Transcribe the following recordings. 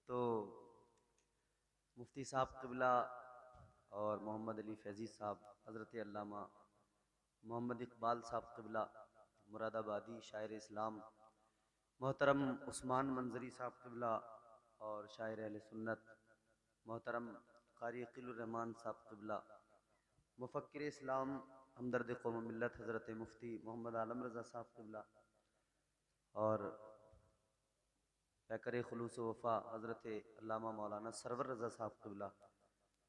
तो मुफ्ती साहब क़िबला और मोहम्मद अली फैज़ी साहब, हज़रत अल्लामा मोहम्मद इकबाल साहब क़िबला मुरादाबादी शायर इस्लाम, मोहतरम उस्मान मंजरी साहब क़िबला और शायर अहले सुन्नत, मोहतरम क़ारी अक़ीलुर रहमान साहब क़िबला, मुफ़क्किर इस्लाम हमदर्द क़ौम मिल्लत हज़रत मुफ्ती मोहम्मद आलम रज़ा साहब क़िबला और पैकर खुलूस वफ़ा हज़रत अल्लामा मौलाना सरवर रज़ा साहब क़िबला,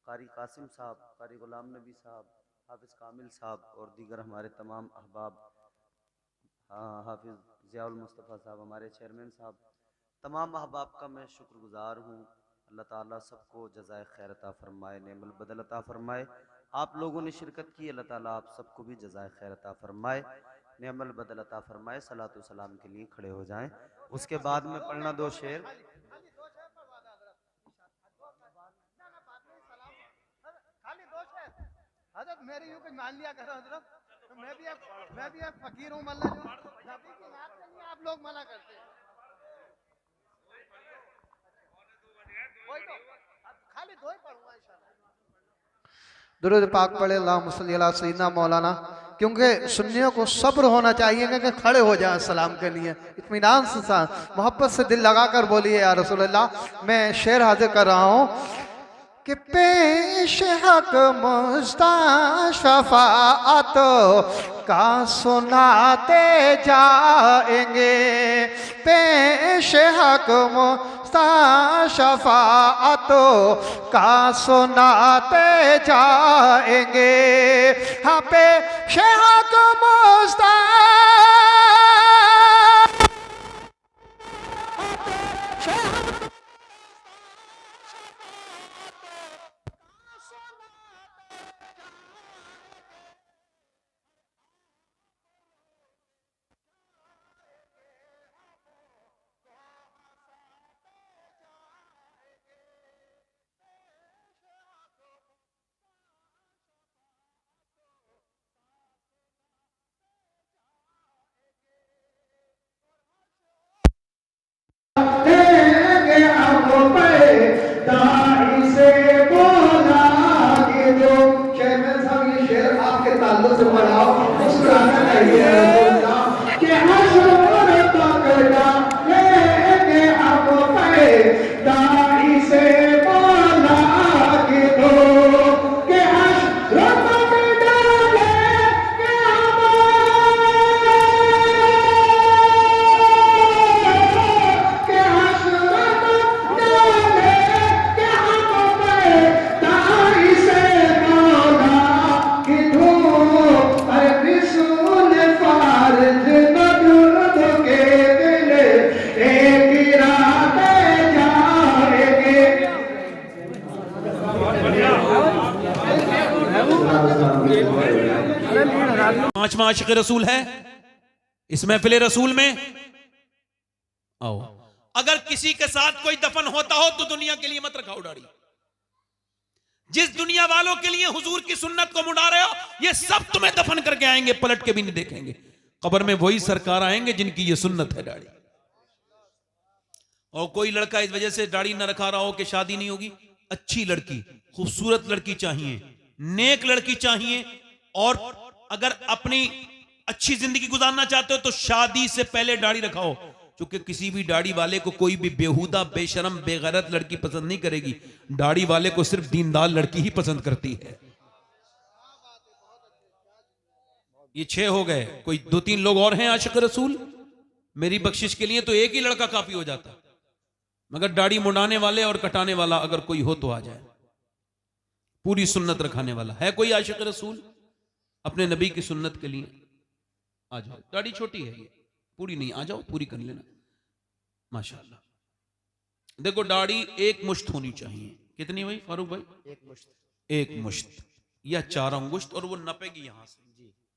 क़ारी कासिम साहब, क़ारी ग़ुलाम नबी साहब, हाफ़िज़ कामिल साहब और दीगर हमारे तमाम अहबाब, हाफ़िज़ ज़ियाउल मुस्तफ़ा साहब, हमारे चेयरमैन साहब, तमाम अहबाब का मैं शुक्रगुज़ार हूँ। अल्लाह ताला सबको जज़ाए खैर अता फ़रमाए, नेमल बदल अता फ़रमाए। आप लोगों ने शिरकत की, अल्लाह ताला आप सबको भी जज़ाए खैर अता फ़रमाए, नेमल बदल अता फ़रमाए। सलातो सलाम के लिए खड़े हो जाएं। उसके बाद में पढ़ना दो शेर। हज़रत मेरी यूं कुछ मान लिया करो हज़रत, तो मैं भी एक फकीर हूँ, मल्ला जो नबी की नात के लिए आप लोग मना करते हैं। वही तो खाली दो ही पढ़ूंगा इंशाल्लाह। दुरूद पाक पढ़े अल्लाहुम्मा सल्ली अला सय्यिदना मौलाना, क्योंकि सुन्नियों को सब्र होना चाहिए कि खड़े हो जाएं सलाम के लिए, इत्मीनान से मोहब्बत से दिल लगाकर बोलिए या रसूल अल्लाह। मैं शेर हाजिर कर रहा हूँ कि पेश हक मुस्ताशफाअत का सुनाते जाएंगे, पेश हक मुस्ताशफाअत का सुनाते जाएंगे। हाँ पेश हक मुस्ता पांचवा आशिक रसूल है इस महफिल रसूल में। आओ, अगर किसी के साथ कोई दफन होता हो तो दुनिया के लिए मत रखाओ दाढ़ी। जिस दुनिया वालों के लिए हुजूर की सुन्नत को मुड़ा रहे हो, ये सब तुम्हें दफन करके आएंगे, पलट के भी नहीं देखेंगे। कब्र में वही सरकार आएंगे जिनकी ये सुन्नत है दाढ़ी। और कोई लड़का इस वजह से दाढ़ी न रखा रहा हो कि शादी नहीं होगी। अच्छी लड़की, खूबसूरत लड़की चाहिए, नेक लड़की चाहिए। और अगर अपनी अच्छी जिंदगी गुजारना चाहते हो तो शादी से पहले दाढ़ी रखाओ, क्योंकि किसी भी दाढ़ी वाले को कोई भी बेहुदा, बेशरम, बेगैरत लड़की पसंद नहीं करेगी। दाढ़ी वाले को सिर्फ दीनदार लड़की ही पसंद करती है। ये 6 हो गए, कोई 2-3 लोग और हैं आशिक रसूल। मेरी बख्शिश के लिए तो एक ही लड़का काफी हो जाता, मगर दाढ़ी मुड़ाने वाले और कटाने वाला अगर कोई हो तो आ जाए। पूरी सुन्नत रखाने वाला है कोई आशिक रसूल अपने नबी की सुन्नत के लिए? आ जाओ, दाढ़ी छोटी है ये, पूरी नहीं, आ जाओ पूरी कर लेना माशाल्लाह। देखो दाढ़ी एक मुश्त होनी चाहिए। कितनी भाई फारूक भाई? एक मुश्त या 4 अंगुश्त, और वो नपेगी यहां से,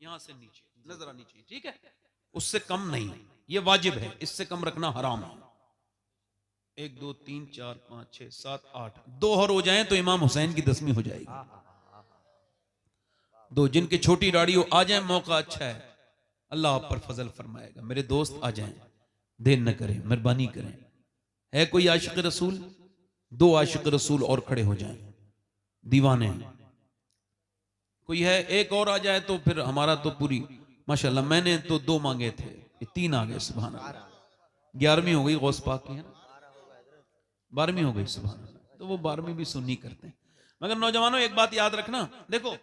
यहां से नीचे नजर आनी चाहिए, ठीक है? उससे कम नहीं, ये वाजिब है, इससे कम रखना हराम है। 1 2 3 4 5 6 7 8 2 और हो जाएं तो इमाम हुसैन की 10वीं हो जाएगी। 2 जिनकी छोटी दाढ़ी हो आ जाए, मौका अच्छा है, अल्लाह आप पर फजल फरमाएगा। मेरे दोस्त आ जाएं, देर न करें, मेहरबानी करें। है कोई आशिक रसूल दो आशिक रसूल और खड़े हो जाएं, दीवाने। कोई है एक और आ जाए तो फिर हमारा तो पूरी माशाल्लाह। मैंने तो 2 मांगे थे, ये 3 आ गए, सुभान अल्लाह। 11वीं हो गई गौस पाक की, है ना, 12वीं हो गई, सुभान अल्लाह। तो वो 12वीं भी सुन्नी करते हैं। मगर नौजवानों एक बात याद रखना, देखो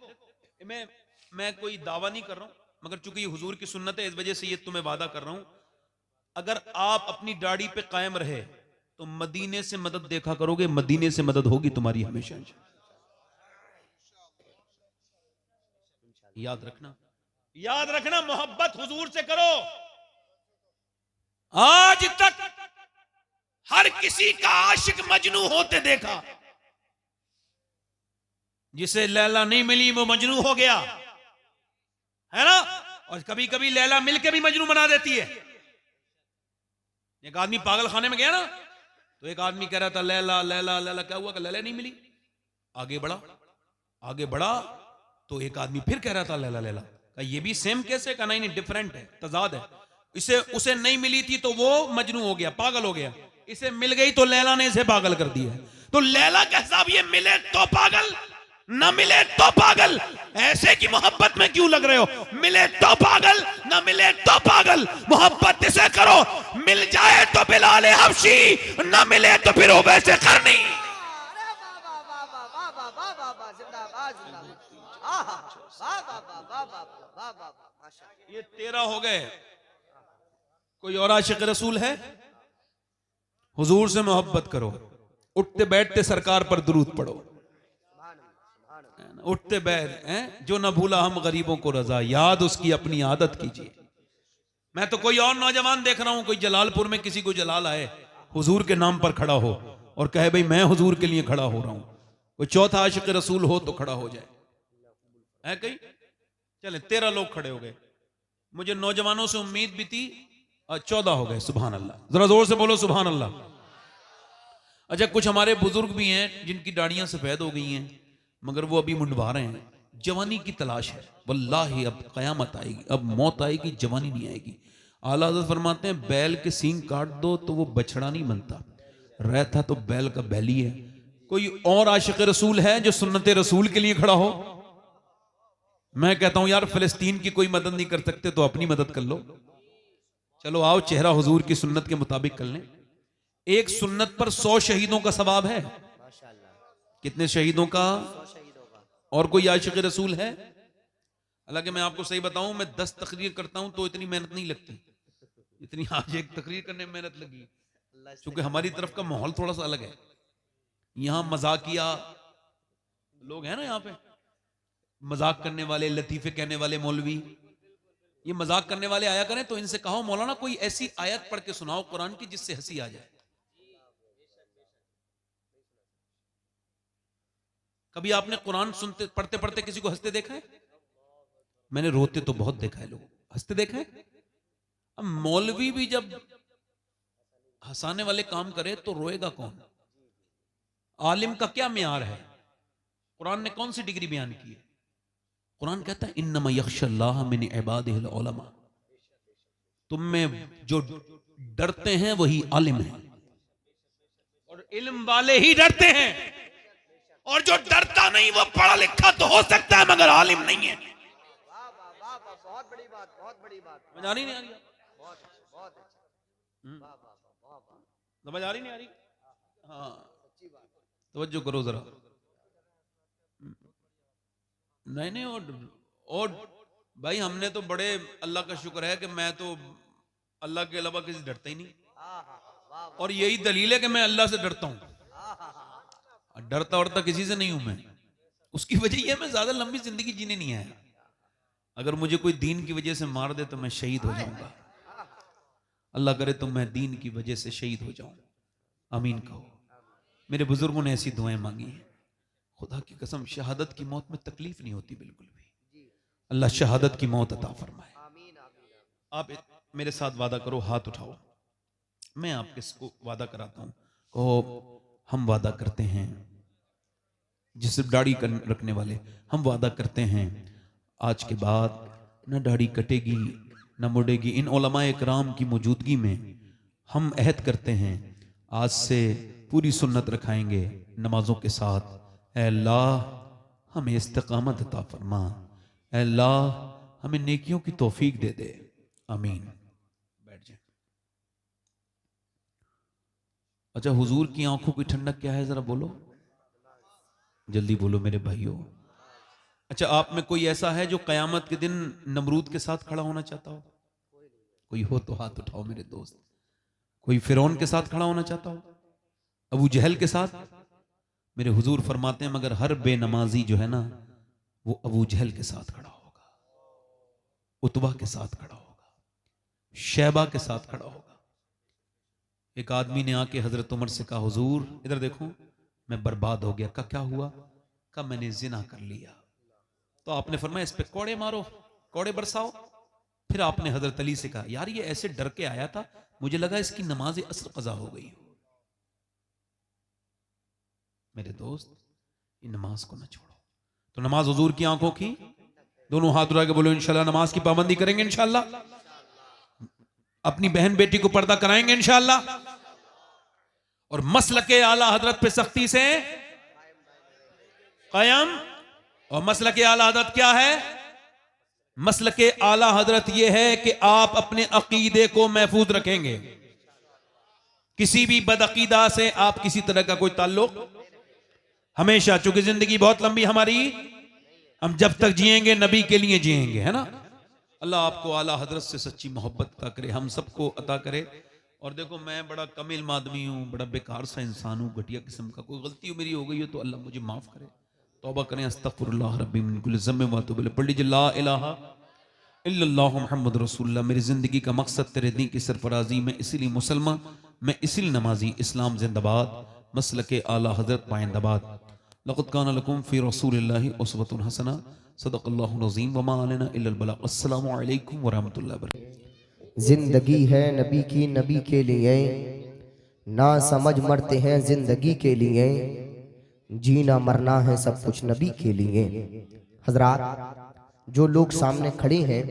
मैं कोई दावा नहीं कर रहा हूं, मगर चूंकि ये हुजूर की सुन्नत है, इस वजह से ये तुम्हें वादा कर रहा हूं, अगर आप अपनी दाढ़ी पे कायम रहे तो मदीने से मदद देखा करोगे, मदीने से मदद होगी तुम्हारी हमेशा। याद रखना, मोहब्बत हुजूर से करो। आज तक हर किसी का आशिक मजनू होते देखा, जिसे लैला नहीं मिली वो मजनू हो गया, है ना। और कभी कभी लैला मिलके भी मजनू बना देती है। एक आदमी पागल खाने में गया ना, तो एक आदमी कह रहा था लैला लैला लैला, क्या हुआ कि लैला नहीं मिली। आगे बढ़ा तो एक आदमी फिर कह रहा था लैला लैला, ये भी सेम कैसे, का नहीं डिफरेंट है, तजाद है। उसे नहीं मिली थी तो वो मजनू हो गया, पागल हो गया। इसे मिल गई तो लैला ने इसे पागल कर दिया। तो लैला का हिसाब ये मिले तो पागल, न मिले तो पागल। ऐसे की मोहब्बत में क्यों लग रहे हो, मिले तो पागल न मिले तो पागल। मोहब्बत इसे करो, मिल जाए तो बिलाल हबशी, न मिले तो फिर वैसे करनी। ये 13 हो गए। कोई और आशिक रसूल है? हुजूर से मोहब्बत करो, उठते बैठते सरकार पर दुरूद पढ़ो, उठते बैठ जो न भूला हम गरीबों को रजा, याद उसकी अपनी आदत कीजिए। मैं तो कोई और नौजवान देख रहा हूं, कोई जलालपुर में किसी को जलाल आए, हुजूर के नाम पर खड़ा हो और कहे भाई मैं हुजूर के लिए खड़ा हो रहा हूं। कोई चौथा आशिक रसूल हो तो खड़ा हो जाए, है कहीं। चले 13 लोग खड़े हो गए। मुझे नौजवानों से उम्मीद भी थी, 14 हो गए, सुभान अल्लाह। जरा जोर से बोलो सुभान अल्लाह। अच्छा, कुछ हमारे बुजुर्ग भी हैं जिनकी दाढ़ियां सफेद हो गई हैं, मगर वो अभी मुंडवा रहे हैं। जवानी की तलाश है, वल्लाही अब कयामत आएगी, अब मौत आएगी, जवानी नहीं आएगी। आला हज़रत फरमाते हैं बैल के सींग काट दो तो वो बछड़ा नहीं बनता, रहता तो बैल का बैली है। कोई और आशिक रसूल है जो सुन्नत रसूल के लिए खड़ा हो? मैं कहता हूं यार, फिलिस्तीन की कोई मदद नहीं कर सकते तो अपनी मदद कर लो। चलो आओ, चेहरा हुजूर की सुन्नत के मुताबिक कर लें। एक सुन्नत पर 100 शहीदों का सवाब है। कितने शहीदों का? और कोई आशिक रसूल है? हालांकि मैं आपको सही बताऊं, मैं 10 तकरीर करता हूं तो इतनी मेहनत नहीं लगती इतनी आज एक तकरीर करने में मेहनत लगी, क्योंकि हमारी तरफ का माहौल थोड़ा सा अलग है। यहां मजाकिया लोग हैं ना, यहाँ पे मजाक करने वाले, लतीफे कहने वाले मौलवी, ये मजाक करने वाले आया करें तो इनसे कहो मौलाना कोई ऐसी आयत पढ़ के सुनाओ कुरान की जिससे हंसी आ जाए। कभी आपने कुरान सुनते पढ़ते पढ़ते किसी को हंसते देखा है? मैंने रोते तो बहुत देखा है, लोग हंसते देखा है। अब मौलवी भी जब हंसाने वाले काम करे तो रोएगा कौन? आलिम का क्या मियार है? कुरान ने कौन सी डिग्री बयान की है? कुरान कहता है इन्नमा यख्शल्लाह मिन इबादिहिल उलमा, तुम में जो डरते हैं वही आलिम है, और इल्म वाले ही डरते हैं, और जो डरता नहीं वो पढ़ा लिखा तो हो सकता है मगर आलिम नहीं है। बहुत बड़ी बात, बहुत बड़ी बात। समझ आ रही नहीं आ रही? बहुत समझ आ रही नहीं आ रही? हाँ, तवज्जो करो जरा। नहीं और भाई हमने तो बड़े, अल्लाह का शुक्र है कि मैं तो अल्लाह के अलावा किसी डरता ही नहीं, और यही दलील है कि मैं अल्लाह से डरता हूं। डरता वरता किसी से नहीं हूं मैं। उसकी वजह यह मैं ज्यादा लंबी जिंदगी जीने नहीं आया। अगर मुझे कोई दीन की वजह से मार दे तो मैं शहीद हो जाऊंगा। अल्लाह करे तो मैं दीन की वजह से शहीद हो जाऊं। आमीन कहो। मेरे बुजुर्गों ने ऐसी दुआएं मांगी हैं। खुदा की कसम, शहादत की मौत में तकलीफ नहीं होती बिल्कुल भी। अल्लाह शहादत की मौत अता फरमाए। आप मेरे साथ वादा करो, हाथ उठाओ, मैं आपके इसको वादा कराता हूं। कहो हम वादा करते हैं, जिसे दाढ़ी रखने वाले, हम वादा करते हैं आज के बाद न दाढ़ी कटेगी न मुड़ेगी। इन उलमाए कराम की मौजूदगी में हम अहद करते हैं आज से पूरी सुन्नत रखाएंगे नमाजों के साथ। ऐ अल्लाह हमें इस्तिकामत अता फरमा, ऐ अल्लाह हमें नेकियों की तौफीक दे दे, आमीन। बैठ जाए। अच्छा, हुजूर की आंखों की ठंडक क्या है, जरा बोलो, जल्दी बोलो मेरे भाइयों। अच्छा, आप में कोई ऐसा है जो कयामत के दिन नमरूद के साथ खड़ा होना चाहता हो? कोई हो तो हाथ उठाओ मेरे दोस्त। कोई फिरौन के साथ खड़ा होना चाहता हो? अबू जहल के साथ? मेरे हुजूर फरमाते हैं मगर हर बेनमाजी जो है ना वो अबू जहल के साथ खड़ा होगा, उतबा के साथ खड़ा होगा, शैबा के साथ खड़ा होगा। एक आदमी ने आके हजरत उमर से कहा, हुजूर इधर देखो, मैं बर्बाद हो गया। क्या हुआ? कहा मैंने जिना कर लिया। तो आपने फरमाया इस पे कौड़े मारो, कौड़े बरसाओ। फिर आपने हजरत अली से कहा, यार ये ऐसे डर के आया था, मुझे लगा इसकी नमाज असर कज़ा हो गई। मेरे दोस्त, इन नमाज को ना छोड़ो। तो नमाज हुजूर की आंखों की, दोनों हाथ उठा के बोलो इंशाल्लाह नमाज की पाबंदी करेंगे इंशाल्लाह। अपनी बहन बेटी को पर्दा कराएंगे इंशाल्लाह। और मसलके आला हजरत पे सख्ती से कायम। और मसलके आला हजरत क्या है? मसलके आला हजरत यह है कि आप अपने अकीदे को महफूज रखेंगे। किसी भी बदअकीदा से आप किसी तरह का कोई ताल्लुक हमेशा, चूंकि जिंदगी बहुत लंबी हमारी, हम जब तक जिएंगे नबी के लिए जिएंगे, है ना। अल्लाह आपको आला हजरत से सच्ची मोहब्बत अता करे, हम सबको अता करे। और देखो मैं बड़ा कम इल्म आदमी हूँ, बड़ा बेकार सा इंसान हूँ, घटिया किस्म का, कोई गलती मेरी हो गई हो तो अल्लाह मुझे माफ करे, तौबा करें। अस्तगफिरुल्लाह रब्बी मिन कुल्ली ज़म्बिन व अतूबु इलैह। पढ़ लीजिए ला इलाहा इल्लल्लाहु मुहम्मद रसूलुल्लाह। मेरी जिंदगी का मकसद तेरे दीन की सरफराजी में, इसीलिए मुसलमान, मैं इसीलिए नमाजी। इस्लाम जिंदाबाद, मसलके आला हजरत पाइंदाबाद। लक़द काना लकुम फ़ी रसूलिल्लाहि उसवतुन हसना, सदक़ल्लाहुल अज़ीम व मा अलैना इल्लल बलाग़। अस्सलामु अलैकुम व रहमतुल्लाहि व बरकातुहू। जिंदगी है नबी की, नबी के लिए ना समझ मरते हैं जिंदगी के लिए, जीना मरना है सब कुछ नबी के लिए। हजरात, जो लोग सामने खड़े हैं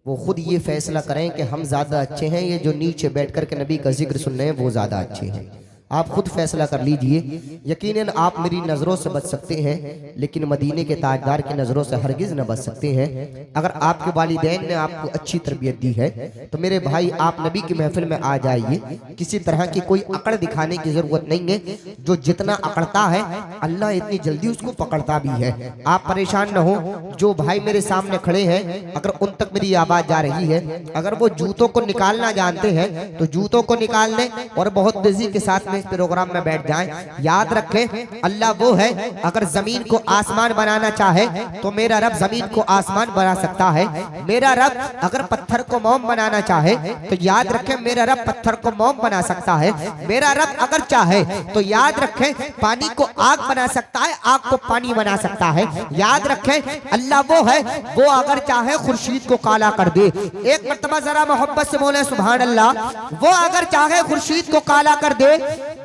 वो खुद ये फैसला करें कि हम ज़्यादा अच्छे हैं, ये जो नीचे बैठ कर के नबी का जिक्र सुन रहे हैं वो ज़्यादा अच्छे हैं। आप खुद फैसला कर लीजिए। यकीनन आप मेरी नज़रों से बच सकते हैं, लेकिन मदीने के ताजदार की नज़रों से हरगिज़ न बच सकते हैं। अगर आपके वालिदैन ने आपको अच्छी तरबियत दी है तो मेरे भाई आप नबी की महफिल में आ जाइए। किसी तरह की कोई अकड़ दिखाने की ज़रूरत नहीं है। जो जितना अकड़ता है अल्लाह इतनी जल्दी उसको पकड़ता भी है। आप परेशान न हो। जो भाई मेरे सामने खड़े हैं, अगर उन तक मेरी आवाज़ जा रही है, अगर वो जूतों को निकालना जानते हैं तो जूतों को निकाल लें और बहुत तेजी के साथ में प्रोग्राम में बैठ जाएं। याद रखें अल्लाह वो है, अगर जमीन को आसमान बनाना चाहे तो मेरा रब जमीन को आसमान बना सकता है। मेरा रब अगर पत्थर को मोम बनाना चाहे तो याद रखें मेरा रब पत्थर को मोम बना सकता है। मेरा रब अगर चाहे तो याद रखें पानी को आग बना सकता है, आग को पानी बना सकता है। याद रखें अल्लाह वो है, वो अगर चाहे खुर्शीद को काला कर दे। एक मर्तबा जरा मोहब्बत से बोले सुभान अल्लाह। वो अगर चाहे खुर्शीद को काला कर दे,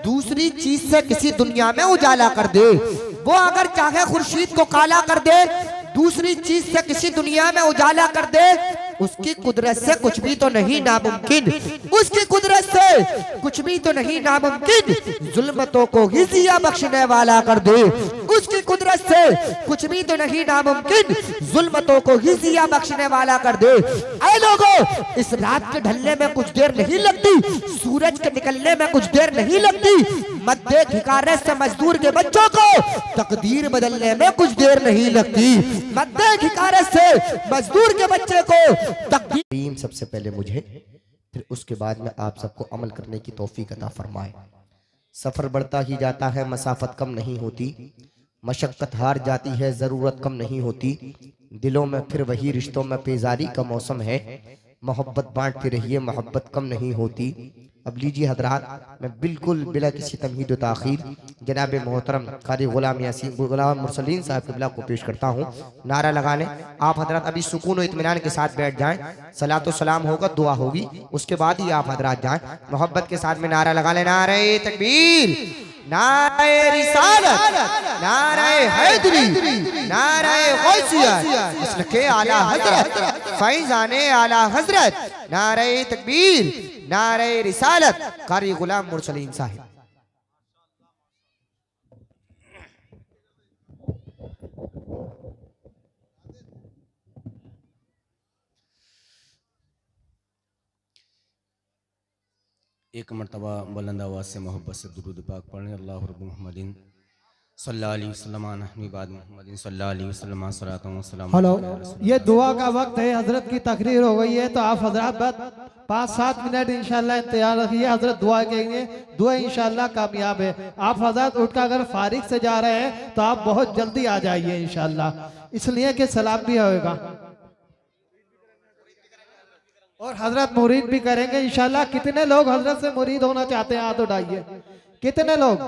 दूसरी चीज से किसी दुनिया में उजाला कर दे। वो अगर चाहे खुर्शीद को काला कर दे, दूसरी चीज से किसी दुनिया में उजाला कर दे, उसकी कुदरत से कुछ भी तो नहीं नामुमकिन। उसकी कुदरत से कुछ भी तो नहीं नामुमकिन। जुल्मतों को हिजिया बख्शने वाला कर दे। उसकी कुदरत से कुछ भी तो नहीं नामुमकिन। जुल्मतों को हिजिया बख्शने वाला कर दे। ऐ लोगों, इस रात के ढलने में कुछ देर नहीं लगती, सूरज के निकलने में कुछ देर नहीं लगती। मध्य ठिकाने से मजदूर के बच्चों को तकदीर बदलने में कुछ देर नहीं लगती। मध्य ठिकाने से मजदूर के बच्चे को तकदीर। सबसे पहले मुझे, फिर उसके बाद में आप सबको अमल करने की तौफीक अता फरमाए। सफर बढ़ता ही जाता है, मसाफत कम नहीं होती, मशक्कत हार जाती है, जरूरत कम नहीं होती। दिलों में फिर वही रिश्तों में पेजारी का मौसम है। मोहब्बत बांटते रहिए, मोहब्बत कम नहीं होती। अब लीजिए हजरात, मैं बिल्कुल बिला किसी तमहीद व ताखीर जनाब मोहतरम कारी गुलाम यासीन गुलाम मुरसलीन साहब क़िबला को पेश करता हूँ। नारा लगाने आप हजरात अभी सुकून और इत्मीनान के साथ बैठ जाएं। सलातो सलाम होगा, दुआ होगी, उसके बाद ही आप हजरात जाएं। मोहब्बत के साथ में नारा लगा लेना। नारे तकबीर, नारे रिसालत, नारे हैदरी, नारे गौसियत, मसलके आला हज़रत। फैजाने आला हजरत, नारे तकबीर, नारे रिसालत, कारी गुलाम मुरसलीन साहिब। एक मरतबा बुलंद आवाज़ से मोहब्बत से दुरूद पाक पढ़ें। अल्लाह रब्बु मुहम्मदिन सल्लल्लाहु अलैहि वसल्लम नहनु बाद मुहम्मदिन सल्लल्लाहु अलैहि वसल्लम सलातु व सलाम। हेलो, ये दुआ का वक्त है, हजरत की तकरीर हो गई है, तो आप हजरत 5-7 मिनट इंशाल्लाह इंतजार रखिए। हजरत दुआ कहेंगे, दुआ इंशाल्लाह कामयाब है। आप हजरत उठकर अगर फारिग से जा रहे हैं तो आप बहुत जल्दी आ जाइए इंशाल्लाह, इसलिए कि सलाम भी होएगा और हजरत मुरीद भी करेंगे इंशाल्लाह। कितने लोग हजरत से मुरीद होना चाहते हैं, हाथ उठाइए। कितने लोग?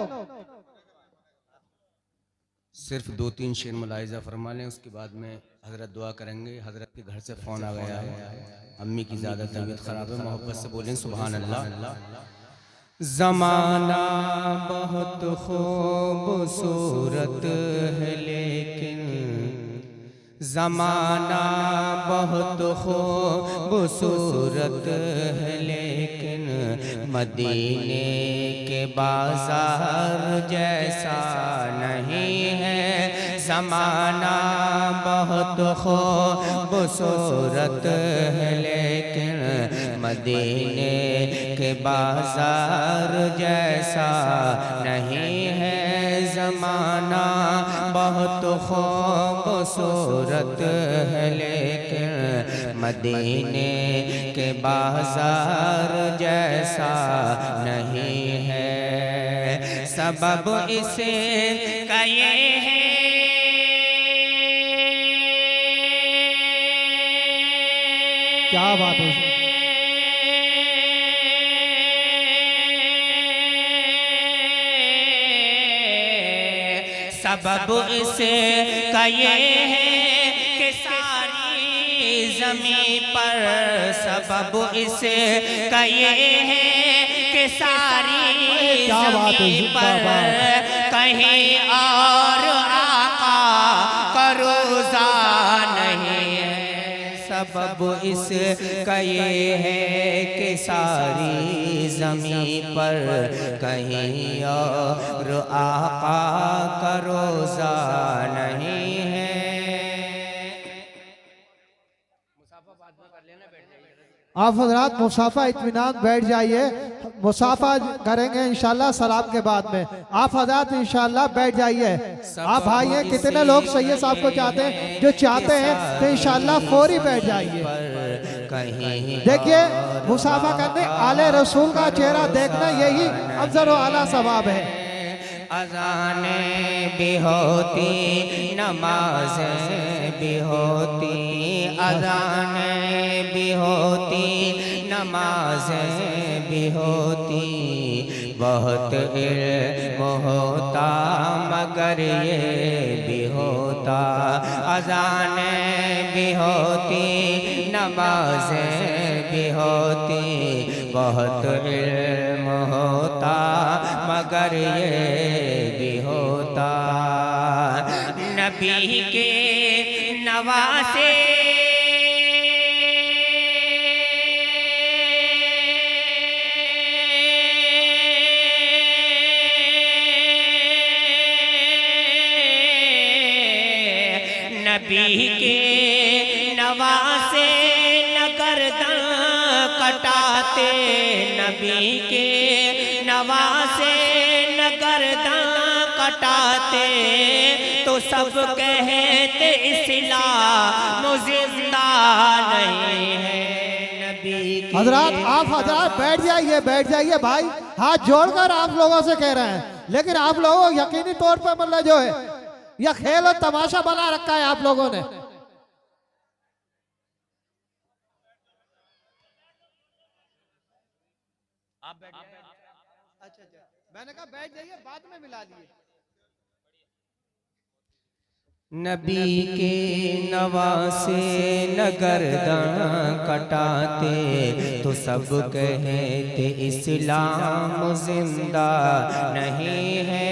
सिर्फ 2-3 शेर मुलाहिजा फरमा लें, उसके बाद में हजरत दुआ करेंगे। हजरत के घर से फ़ोन आ गया है, अम्मी की ज़्यादा तबीयत ख़राब है, मोहब्बत से बोलें सुभान अल्लाह। ज़माना बहुत खूबसूरत है लेकिन, ज़माना बहुत खूबसूरत है लेकिन, मदीने के बाजार जैसा नहीं है। ज़माना बहुत खूबसूरत है लेकिन, मदीने के बाजार जैसा नहीं है। ज़माना बहुत खूबसूरत है लेकिन, मदीने के बाजार जैसा नहीं है। सबब इसे का ये है, क्या बात है। सबब इसे का ये है कि सारी ज़मीं पर, सबब इसे का ये है कि सारी ज़मीं पर कहीं और आका का रोज़ा नहीं है। सबब इसका ये है कि सारी ज़मीं पर कहीं और आका का रोज़ा नहीं है। आप हजरात मुसाफा इत्मीनान बैठ जाइए, मुसाफा करेंगे इंशाल्लाह सलाम के बाद में। आप हजरात इंशाल्लाह बैठ जाइए। आप भाई हैं, कितने लोग सैयद साहब को चाहते हैं? जो चाहते हैं तो इंशाल्लाह फौरी बैठ जाइए। देखिए, मुसाफा करने आले रसूल का चेहरा देखना यही अफजल व आला सवाब है। अज़ानें भी होती, नमाज़ें भी होती, अज़ानें भी होती, नमाज़ें भी होती। बहुत इल्म होता मगर ये भी होता। अज़ानें भी होती, नमाज़ें भी होती, बहुत इल्म होता मगर ये भी होता। नबी के नवासे नबी के नवासे नगरदां कटाते, नबी के नवासे नगरदां कटाते, तो सब कहते इस्लाम जिंदा नहीं है। नबी हजरात, आप हजरात बैठ जाइए, बैठ जाइए भाई। हाथ जोड़कर आप लोगों से कह रहे हैं, लेकिन आप लोगों यकीनी तौर पर मतलब जो है यह खेल और तमाशा बना रखा है आप लोगों ने। अच्छा, मैंने कहा बैठ जाइए, बाद में मिला लिए। नबी के नवासे नगरदां कटाते, तो सब कहते इस्लाम जिंदा नहीं है।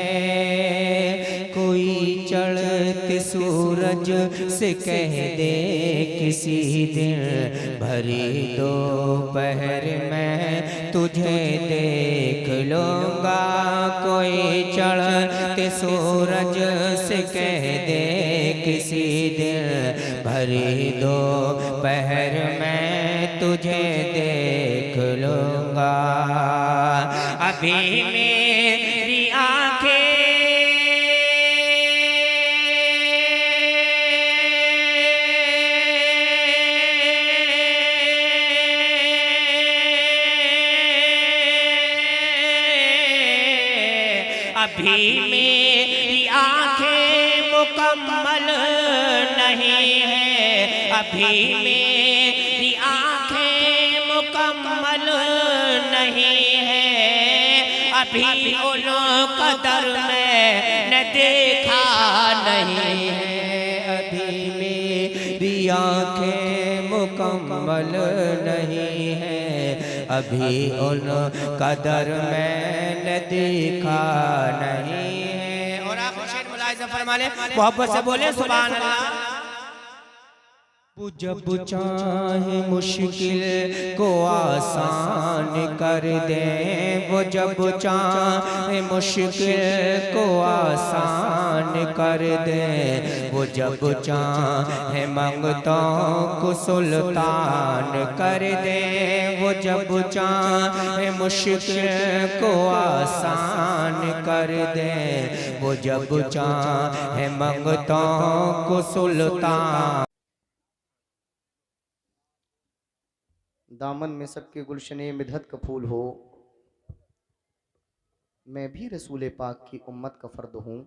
कोई चढ़ चढ़ते सूरज से कह दे किसी दिन भरी दोपहर में तुझे देख लूँगा। कोई चढ़ते सूरज से कह दे किसी दिन भरी दोपहर में तुझे देख लूँगा। अभी मेरी अभी मेरी आँखें मुकम्मल नहीं है, अभी मेरी आँखें मुकम्मल नहीं है, अभी उन कदर मैंने देखा नहीं है, अभी मेरी आँखें मुकम्मल नहीं है, अभी उन कदर मैंने देखा नहीं है। और आप शेर मुलाहिज़ा फरमा ले, मोहब्बत से बोले सुभान अल्लाह। वो जब चाहे मुश्किल को आसान कर दे, वो जब चाहे मुश्किल को आसान कर दे, वो जब चाहे मंगतों को सुल्तान कर दे, वो जब चाहे मुश्किल को आसान कर दे, वो जब चाहे मंगतों को सुल्तान। दामन में सबके गुलशने मिधत का फूल हो, मैं भी रसूल पाक की उम्मत का फ़र्द हूँ,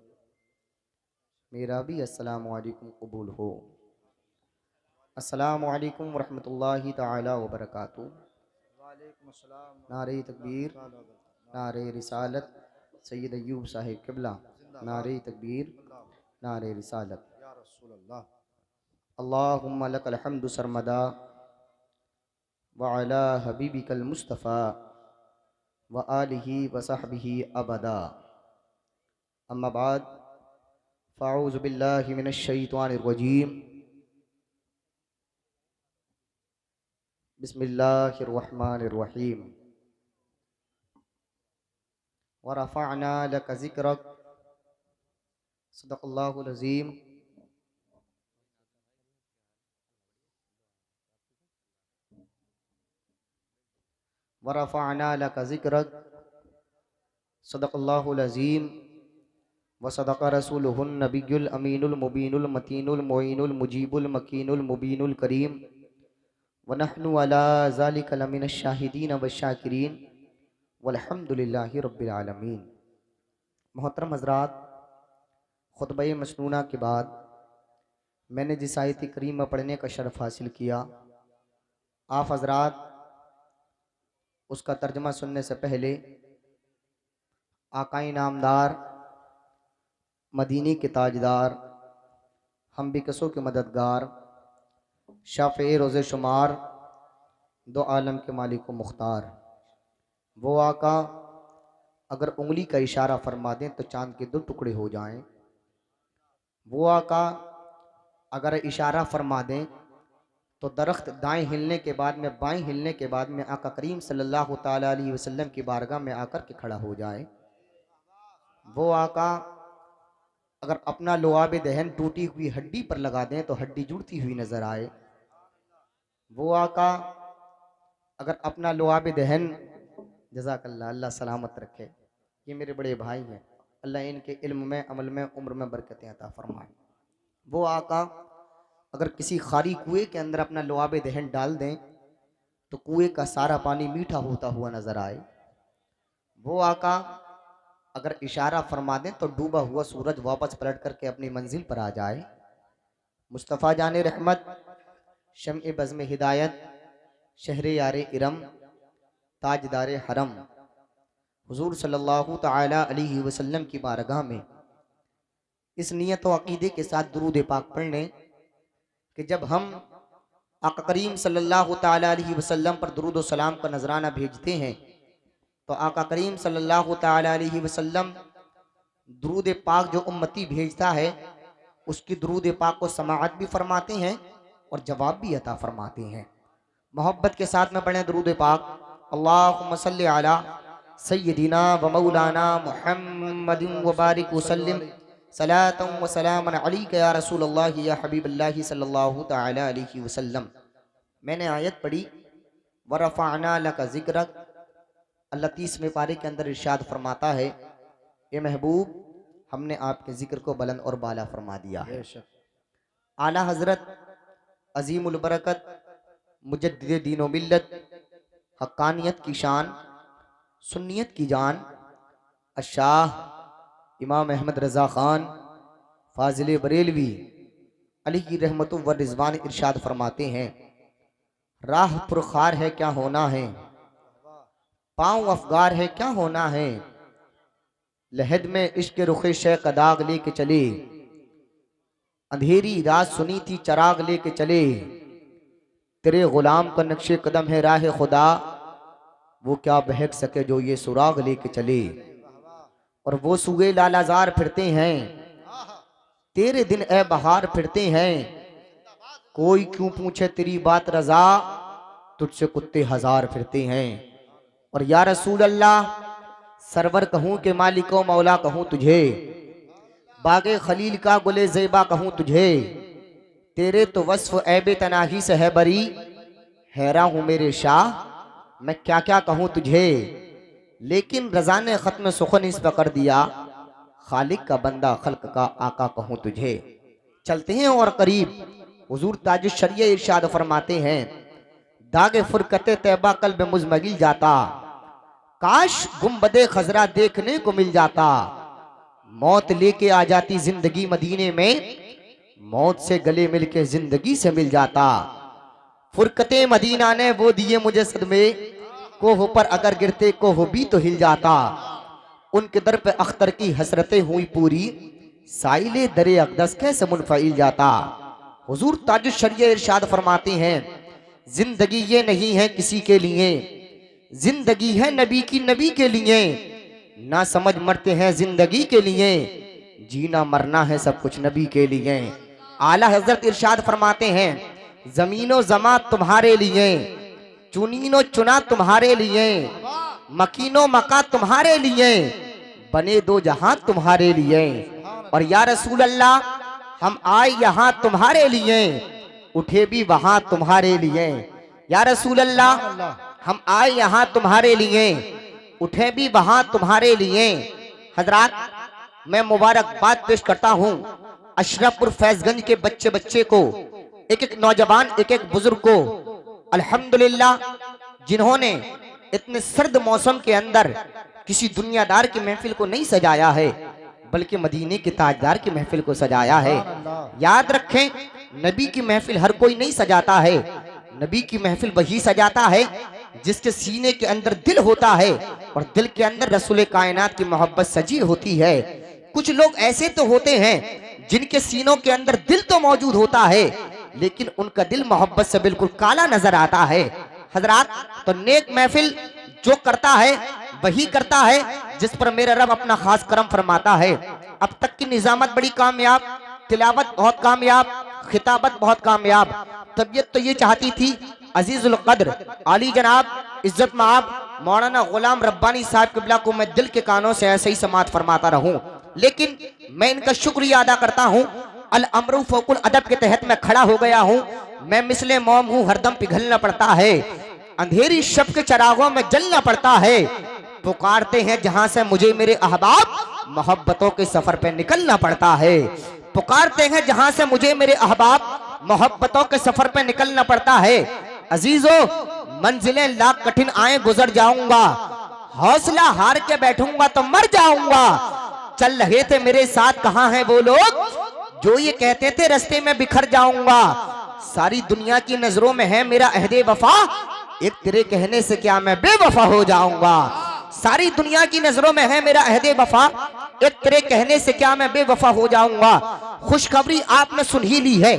मेरा भी अस्सलामु अलैकुम कबूल हो। अस्सलामु अलैकुम वरहमतुल्लाहि ताला व बरकातुहू। नारे तकबीर, नारे रिसालत, सैयद अय्यूब साहिब क़िबला, नारे तकबीर, नारे रिसालत। अल्लाहुम्मा लकल हम्दु सरमदा व अला हबीबिकल मुस्तफ़ा व आलिही व सहबिही अबदा। अम्मा बाद फ़अऊज़ु बिल्लाहि मिनश शैतानिर रजीम। बिस्मिल्लाहिर रहमानिर रहीम। व रफ़अना लका ज़िक्रक। सदक़ल्लाहुल अज़ीम। व रफ़अना लका ज़िक्रक। सदक़ल्लाहुल अज़ीम। व सदक़ रसूलुहुन नबियुल अमीनुल मुबीनुल मतीनुल मुईनुल मुजीबुल मकीनुल मुबीनुल करीम। व नहनु अला ज़ालिका लमिनश शाहिदीन व शाकिरीन वल्हम्दुलिल्लाहि रब्बिल आलमीन। मोहतरम हज़रात, खुतबा मसनूना के बाद मैंने जिस आयत करीमा पढ़ने का शर्फ हासिल किया, आप हज़रात उसका तर्जमा सुनने से पहले आकाई नामदार, मदीने के ताजदार, हम बिकसों के मददगार, शाफ़े रोज़े शुमार, दो आलम के मालिक व मुख्तार, वो आका अगर उंगली का इशारा फरमा दें तो चांद के दो टुकड़े हो जाएं, वो आका अगर इशारा फरमा दें तो दरख्त दाएं हिलने के बाद में, बाएं हिलने के बाद में आका करीम सल्लल्लाहु ताला अलैहि वसल्लम की बारगाह में आकर के खड़ा हो जाए। वो आका अगर अपना लुआब दहन टूटी हुई हड्डी पर लगा दें तो हड्डी जुड़ती हुई नजर आए। वो आका अगर अपना लुआब दहन, जज़ाकल्लाह, अल्लाह सलामत रखे, ये मेरे बड़े भाई हैं, अल्लाह इनके इल्म में, अमल में, उम्र में बरकतें अता फरमाए। वो आका अगर किसी खारी कुएं के अंदर अपना लुआब दहन डाल दें तो कुएं का सारा पानी मीठा होता हुआ नजर आए। वो आका अगर इशारा फरमा दें तो डूबा हुआ सूरज वापस पलट करके अपनी मंजिल पर आ जाए। मुस्तफ़ा जाने रहमत, शम्ए बज़्म हिदायत, शहरे यारे इरम, ताजदारे हरम, हुजूर सल्लल्लाहु ताला अलैहि वसल्लम की बारगाह में इस नियत व अक़ीदे के साथ दुरूद पाक पढ़ लें कि जब हम आका करीम सल्लल्लाहु ताला अलैहि वसल्लम पर दुरूद व सलाम का नजराना भेजते हैं तो आका करीम सल्लल्लाहु ताला अलैहि वसल्लम दुरूद पाक जो उम्मती भेजता है उसकी दुरूद पाक को समाअत भी फरमाते हैं और जवाब भी अता फरमाते हैं। मोहब्बत के साथ में पढ़ें दुरूद पाक। अल्लाहुम्मा सल्ली अला सय्यदिना व मौलाना मुहम्मदिन व बारिक वसल्लिम सलातन व सलामन अलैका या रसूलल्लाह या हबीबल्लाह सल्लल्लाहु तआला अलैहि वसल्लम। मैंने आयत पढ़ी वरफ़अना लका ज़िक्रक। अल्लाह 30वें पारे के अंदर इरशाद फरमाता है, ये महबूब हमने आपके जिक्र को बुलंद और बाला फरमा दिया है। आला हजरत अजीमुल बरकत मुजद्दिद दीन व मिल्लत, हक्कानियत की शान, सुन्नियत की जान, अशाह इमाम अहमद रज़ा ख़ान फाजिल बरेलवी अलैहि रहमतु व रिज़वान इरशाद फरमाते हैं, राह पुरखार है क्या होना है, पाँव अफगार है क्या होना है, लहद में इश्क रुखे शे का दाग लेके चले, अंधेरी रात सुनी थी चराग लेके चले, तेरे गुलाम का नक्शे कदम है राह खुदा, वो क्या बहक सके जो ये सुराग लेके चले। और वो सुगे लालाजार फिरते हैं, तेरे दिन ए बहार फिरते हैं, कोई क्यों पूछे तेरी बात रजा, तुझसे कुत्ते हजार फिरते हैं। और या रसूल अल्लाह सरवर कहूँ के मालिको मौला कहूँ तुझे, बागे खलील का गुले ज़ेबा कहूँ तुझे, तेरे तो वस्फ ऐबे तनाही से है बरी, हैरा हूँ मेरे शाह मैं क्या क्या कहूँ तुझे। लेकिन रज़ा ने ख़त्म सुखन इस पर कर दिया, खालिक का बंदा खल्क का आका कहूँ तुझे। चलते हैं और करीब हुजूर ताजुश शरिया इरशाद फरमाते हैं, दागे फुरकते तैबा कल्ब मुज़मगिल जाता, काश गुंबदे खजरा देखने को मिल जाता, मौत लेके आ जाती जिंदगी मदीने में, मौत से गले मिलके जिंदगी से मिल जाता। फुरकते मदीना ने वो दिए मुझे सदमे, कोह पर अगर गिरते कोह भी तो हिल जाता, उनके दर पे अख्तर की हसरतें हुई पूरी, साइले दरे अक़दस कैसे मुनफ़इल जाता। हुजूर ताजुश शरिया इरशाद फरमाते हैं, जिंदगी ये नहीं है किसी के लिए, जिंदगी है नबी की नबी के लिए, ना समझ मरते हैं जिंदगी के लिए, जीना मरना है सब कुछ नबी के लिए। आला हजरत इरशाद फरमाते हैं, जमीनो जमा तुम्हारे लिए, चुनीनो चुना तुम्हारे लिए, मकीनो मका तुम्हारे लिए, बने दो जहां तुम्हारे लिए। और या रसूल अल्लाह हम आए यहाँ तुम्हारे लिए, उठे भी वहां तुम्हारे लिए। या रसूल अल्लाह हम आए यहाँ तुम्हारे लिए, उठे भी वहां तुम्हारे लिए। हजरात मैं मुबारकबाद पेश करता हूँ अशरफपुर फैजगंज के बच्चे बच्चे को, एक एक नौजवान एक एक बुजुर्ग को, अल्हम्दुलिल्लाह जिन्होंने इतने सर्द मौसम के अंदर किसी दुनियादार की महफिल को नहीं सजाया है, बल्कि मदीने के ताजदार की महफिल को सजाया है। याद रखें, नबी की महफिल हर कोई नहीं सजाता है, नबी की महफिल वही सजाता है जिसके सीने के अंदर दिल होता है और दिल के अंदर रसूल कायनात की मोहब्बत सजी होती है। कुछ लोग ऐसे तो होते हैं जिनके सीनों के अंदर दिल तो मौजूद होता है, लेकिन उनका दिल मोहब्बत से बिल्कुल काला नजर आता है। हजरात तो नेक महफिल जो करता है वही करता है जिस पर मेरा रब अपना खास करम फरमाता है। अब तक की निजामत बड़ी कामयाब, तिलावत बहुत कामयाब, खिताबत बहुत कामयाब। तबीयत तो ये चाहती थी अजीजुल कद्र आली जनाब इज्जत माब मौलाना गुलाम रब्बानी साहब किबला को मैं दिल के कानों से ऐसे ही समात फरमाता रहूं, लेकिन मैं इनका शुक्रिया अदा करता हूं। अल अमरू फौकुल अदब के तहत मैं खड़ा हो गया हूं। मैं मिसले मोम हूं, हरदम पिघलना पड़ता है, अंधेरी शब के चरागों में जलना पड़ता है। पुकारते हैं जहां से मुझे मेरे अहबाब, मोहब्बतों के सफर पे निकलना पड़ता है। पुकारते हैं जहां से मुझे मेरे अहबाब, मोहब्बतों के सफर पे निकलना पड़ता है। अजीजों मंजिलें लाख कठिन आए गुजर जाऊंगा, हौसला हार के बैठूंगा तो मर जाऊंगा। चल रहे थे मेरे साथ कहां हैं वो लोग जो ये कहते थे रास्ते में बिखर जाऊंगा। सारी दुनिया की नजरों में है मेरा अहदे वफा, एक तेरे कहने से क्या मैं बेवफा हो जाऊंगा। सारी दुनिया की नजरों में है मेरा अहदे वफा, एक तेरे कहने से क्या मैं बेवफा हो जाऊंगा। खुशखबरी आपने सुन ही ली है,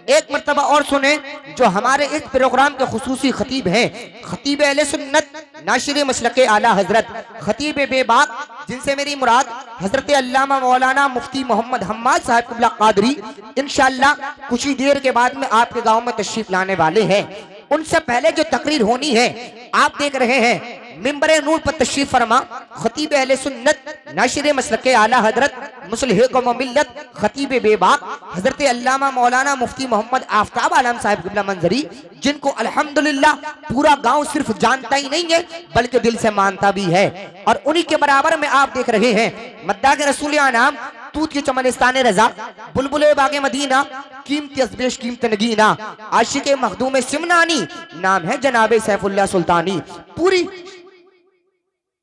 एक मर्तबा और सुने जो हमारे इस प्रोग्राम के खुसूसी खतीब हैं, खतीब अहले सुन्नत नाशिर मसलके आला हजरत, खतीब बेबाक जिनसे मेरी मुराद हजरत अल्लामा मौलाना मुफ्ती मोहम्मद हम्माद साहब क़िबला क़ादरी इंशाअल्लाह कुछ ही देर के बाद में आपके गांव में तशरीफ लाने वाले हैं। उनसे पहले जो तकरीर होनी है आप देख रहे हैं मिंबरे नूर पर तशरीफ फरमा खतीब अहले सुन्नत नाशिर मसलके आला हजरत मुस्लिह कौम मिल्लत खतीब बेबाक हजरत अल्लामा मौलाना मुफ्ती मोहम्मद आफ्ताब आलम साहब क़िबला मंजरी, जिनको अल्हम्दुलिल्लाह पूरा गांव सिर्फ जानता ही नहीं है बल्कि दिल से मानता भी है। और उन्हीं के बराबर में आप देख रहे हैं मद्दा के रसूल आनाम तूत के चमनिस्तान रजा बुलबुल बागे मदीना कीमती असबेश कीमत नगीना आशिक मखदूम सिमनानी नाम है जनाबे सैफुल्लाह सुल्तानी। पूरी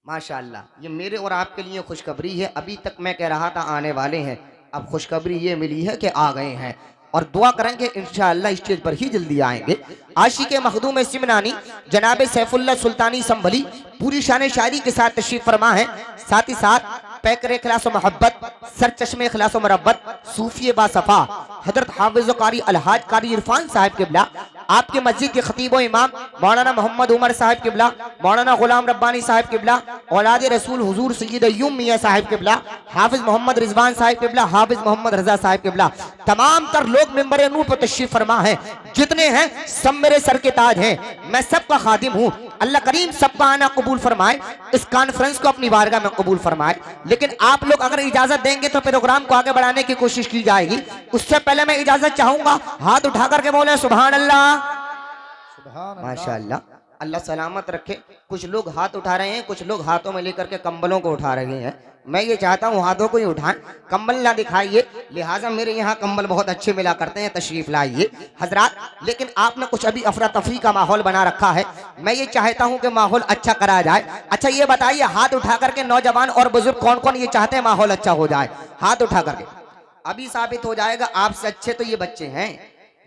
माशाअल्लाह ये मेरे और आपके लिए खुशखबरी है। अभी तक मैं कह रहा था आने वाले हैं, अब खुशखबरी ये मिली है कि आ गए हैं और दुआ करेंगे इंशाअल्लाह स्टेज पर ही जल्दी आएंगे। आशिक मखदूम सिमनानी जनाबे सैफुल्लाह सुल्तानी संभली पूरी शान शायरी के साथ तशरीफ फरमा है। साथ ही साथ पैकर इखलास व मोहब्बत सर चश्मे इखलास व मरब्बत सूफी बासफा हजरत हाफिज कारी अलहाज कारी इरफान साहब क़िबला, आपके मस्जिद के खतीब व इमाम मौलाना मोहम्मद उमर साहब क़िबला, मौलाना गुलाम रब्बानी साहब क़िबला, औलाद रसूल हुजूर सैयद अय्यूब मियां साहब क़िबला, हाफिज मोहम्मद रिजवान साहब क़िबला, हाफिज मोहम्मद रजा साहब क़िबला, तमाम तर लोग मिंबर नूर पर तशरीफ फरमा है। जितने हैं सब मेरे सर के ताज हैं, मैं सबका खादिम हूँ। अल्लाह करीम सबका आना कबूल फरमाए, इस कॉन्फ्रेंस को अपनी बारगाह में कबूल फरमाए। लेकिन आप लोग अगर इजाजत देंगे तो प्रोग्राम को आगे बढ़ाने की कोशिश की जाएगी। उससे पहले मैं इजाजत चाहूंगा, हाथ उठा करके बोले सुभान अल्लाह। माशाअल्लाह, अल्लाह सलामत रखे। कुछ लोग हाथ उठा रहे हैं, कुछ लोग हाथों में लेकर के कंबलों को उठा रहे हैं। मैं ये चाहता हूँ हाथों को ही उठाएं, कंबल ना दिखाइए, लिहाजा मेरे यहाँ कंबल बहुत अच्छे मिला करते हैं, तशरीफ लाइए हजरात। लेकिन आपने कुछ अभी अफरा तफरी का माहौल बना रखा है, मैं ये चाहता हूँ कि माहौल अच्छा करा जाए। अच्छा ये बताइए हाथ उठा करके नौजवान और बुजुर्ग कौन कौन ये चाहते हैं माहौल अच्छा हो जाए? हाथ उठा करके अभी साबित हो जाएगा आपसे अच्छे तो ये बच्चे हैं।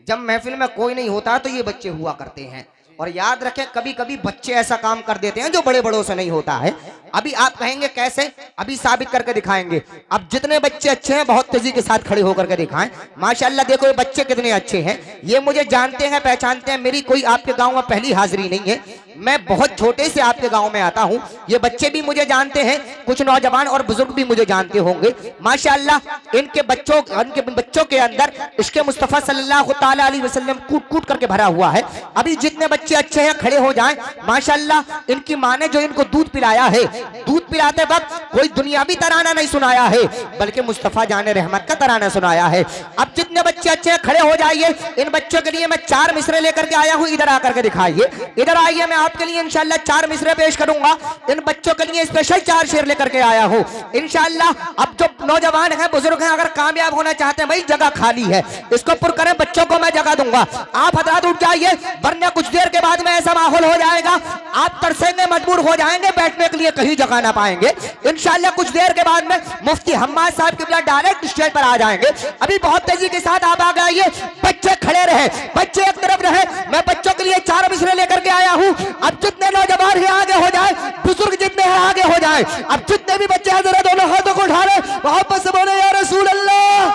जब महफिल में कोई नहीं होता तो ये बच्चे हुआ करते हैं। और याद रखें कभी कभी बच्चे ऐसा काम कर देते हैं जो बड़े बड़ों से नहीं होता है। अभी आप कहेंगे कैसे, अभी साबित करके दिखाएंगे। अब जितने बच्चे अच्छे हैं बहुत तेजी के साथ खड़े होकर के दिखाएं। माशाल्लाह देखो ये बच्चे कितने अच्छे हैं, ये मुझे जानते हैं पहचानते हैं। मेरी कोई आपके गांव में पहली हाजिरी नहीं है, मैं बहुत छोटे से आपके गांव में आता हूं। ये बच्चे भी मुझे जानते हैं, कुछ नौजवान और बुजुर्ग भी मुझे जानते होंगे। माशाल्लाह इनके बच्चों के अंदर इश्क़ मुस्तफ़ा सल्लल्लाहु ताला अलैहि वसल्लम कूट कूट करके भरा हुआ है। अभी जितने बच्चे अच्छे हैं खड़े हो जाएं। माशाल्लाह इनकी माँ ने जो इनको दूध पिलाया है, दूध पिलाते वक्त कोई दुनियावी तराना नहीं सुनाया है बल्कि मुस्तफ़ा जाने रहमत का तराना सुनाया है। अब जितने बच्चे अच्छे हैं खड़े हो जाइए। इन बच्चों के लिए मैं 4 मिसरे लेकर के आया हूँ, इधर आकर के दिखाइए। इधर आइए, मैं आपके लिए इंशाल्लाह 4 मिसरे पेश करूंगा। इन बच्चों के लिए स्पेशल 4 शेर लेकर के आया हूँ इंशाल्लाह। अब जो नौजवान हैं बुजुर्ग हैं अगर कामयाब होना चाहते हैं, भाई जगह खाली है, इसको पुर करें, बच्चों को मैं जगह दूंगा। आप हजरात उठ जाइए वरना कुछ देर के बाद में ऐसा माहौल हो जाएगा आप तरसेंगे, मजबूर हो जाएंगे, बैठने के लिए कहीं जगह ना पाएंगे। इंशाल्लाह कुछ देर के बाद में मुफ्ती हम्माद साहब क़िबला डायरेक्ट स्टेज पर आ जाएंगे। अभी बहुत तेजी के साथ आप आ गए, बच्चे खड़े रहे, बच्चे एक तरफ रहे। मैं बच्चों के लिए 4 मिसरे लेकर के आया हूं। अब जितने नौजवान हैं आगे हो जाए, बुजुर्ग जितने हैं आगे हो जाए। अब जितने भी बच्चे हैं जरा दोनों हाथों को उठा ले, मोहब्बत से बोले या रसूल अल्लाह।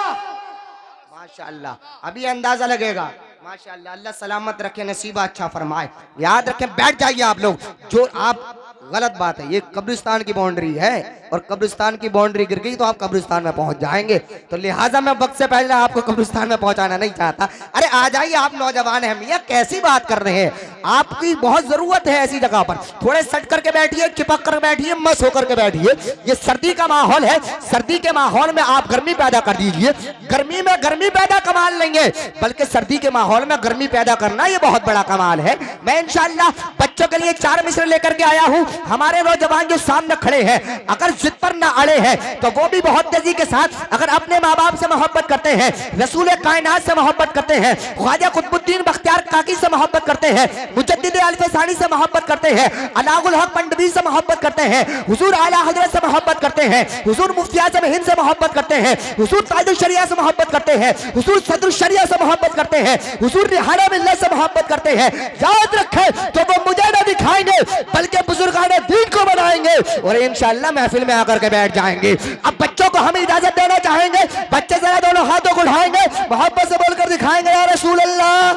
माशाअल्लाह अभी अंदाजा लगेगा। माशाअल्लाह अल्लाह सलामत रखे, नसीबा अच्छा फरमाए। याद रखें, बैठ जाइए आप लोग। जो आप गलत बात है, ये कब्रिस्तान की बाउंड्री है और कब्रिस्तान की बाउंड्री गिर गई तो आप कब्रिस्तान में पहुंच जाएंगे। तो लिहाजा मैं वक्त से पहले आपको कब्रिस्तान में पहुंचाना नहीं चाहता। अरे आ जाइए, आप नौजवान हैं मियाँ, कैसी बात कर रहे हैं? आपकी बहुत जरूरत है ऐसी जगह पर। थोड़े सट करके बैठिए, चिपक कर बैठिए, मस्त होकर के बैठिए। ये सर्दी का माहौल है, सर्दी के माहौल में आप गर्मी पैदा कर दीजिए। गर्मी में गर्मी पैदा कमाल लेंगे, बल्कि सर्दी के माहौल में गर्मी पैदा करना ये बहुत बड़ा कमाल है। मैं इंशाल्लाह बच्चों के लिए 4 मिसरे लेकर के आया हूँ। हमारे नौजवान जो सामने खड़े हैं अगर जिद पर ना अड़े हैं तो वो भी बहुत तेजी के साथ अगर अपने माँ बाप से मोहब्बत करते हैं, रसूल कायनात से मोहब्बत करते हैं, ख्वाजा कुतुबुद्दीन बख्तियार काकी से मोहब्बत करते हैं, मुजद्दिद अल्फसानी से मोहब्बत करते हैं, अलाउल हक पंडवी से मोहब्बत करते हैं, हुजूर आला हजरत से मोहब्बत करते हैं, हुजूर मुफ्ती आज़म हिंद से मोहब्बत करते हैं, हुजूर ताजुल शरिया से मोहब्बत करते हैं, हुजूर सदरुल शरिया से मोहब्बत करते हैं, हुजूर रिहाना बिल्लाह से मोहब्बत करते हैं। याद रखें तो वो मुझे न दिखाएंगे बल्कि बुजुर्गान दीन को बनाएंगे और इंशाअल्लाह महफिल में आकर के बैठ जाएंगे। अब बच्चों को हम इजाजत देना चाहेंगे, बच्चे जरा दोनों हाथों को उठाएंगे, मोहब्बत से बोलकर दिखाएंगे या रसूल अल्लाह।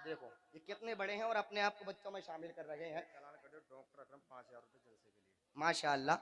देखो ये कितने बड़े हैं और अपने आप को बच्चों में शामिल कर रहे हैं। माशाअल्लाह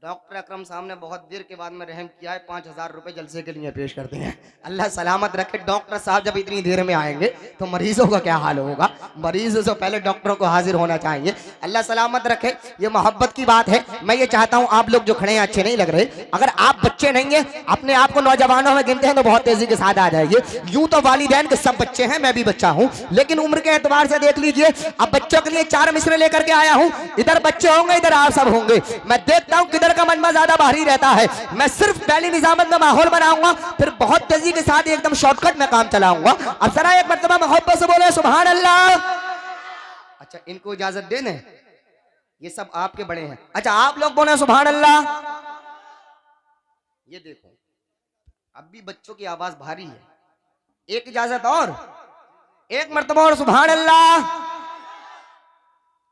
डॉक्टर अकरम साहब ने बहुत देर के बाद में रहम किया है, 5,000 रुपए जलसे के लिए पेश करते हैं। अल्लाह सलामत रखे। डॉक्टर साहब जब इतनी देर में आएंगे तो मरीजों का क्या हाल होगा, मरीजों से पहले डॉक्टरों को हाजिर होना चाहिए। अल्लाह सलामत रखे। ये मोहब्बत की बात है। मैं ये चाहता हूँ आप लोग जो खड़े हैं अच्छे नहीं लग रहे, अगर आप बच्चे नहीं है अपने आप को नौजवानों में गिनते हैं तो बहुत तेजी के साथ आ जाइए। यूं तो वालिदैन के सब बच्चे हैं, मैं भी बच्चा हूँ, लेकिन उम्र के एतबार से देख लीजिए। अब बच्चों के लिए 4 मिसरे लेकर के आया हूँ। इधर बच्चे होंगे, इधर आप सब होंगे। मैं देखता हूँ किधर का मनवा ज्यादा भारी रहता है। मैं सिर्फ पहली निजामत में माहौल बनाऊंगा, फिर बहुत तेजी के साथ एकदम शॉर्टकट में काम चलाऊंगा। अब जरा एक मर्तबा मोहब्बत से बोले सुभान अल्लाह। अच्छा इनको इजाजत दे दें, ये सब आपके बड़े हैं। अच्छा आप लोग बोले सुभान अल्लाह। ये देखो अब भी बच्चों की आवाज भारी है। एक इजाजत और, एक मर्तबा और सुभान अल्लाह।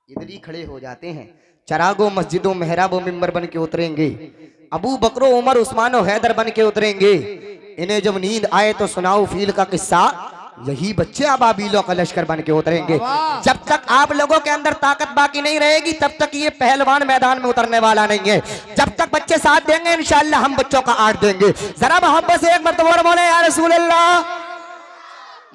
इधर ही खड़े हो जाते हैं। चरागो मस्जिदों मेहराबों मिंबर बन के उतरेंगे, अबू बकरो उमर उस्मानो हैदर बन के उतरेंगे। इन्हें जब नींद आए तो सुनाओ फील का किस्सा, यही बच्चे अबाबीलों का लश्कर बन के उतरेंगे। जब तक आप लोगों के अंदर ताकत बाकी नहीं रहेगी तब तक ये पहलवान मैदान में उतरने वाला नहीं है। जब तक बच्चे साथ देंगे इंशाअल्लाह हम बच्चों का आट देंगे। जरा मोहब्बत से एक मर्तबा बोले या रसूल अल्लाह।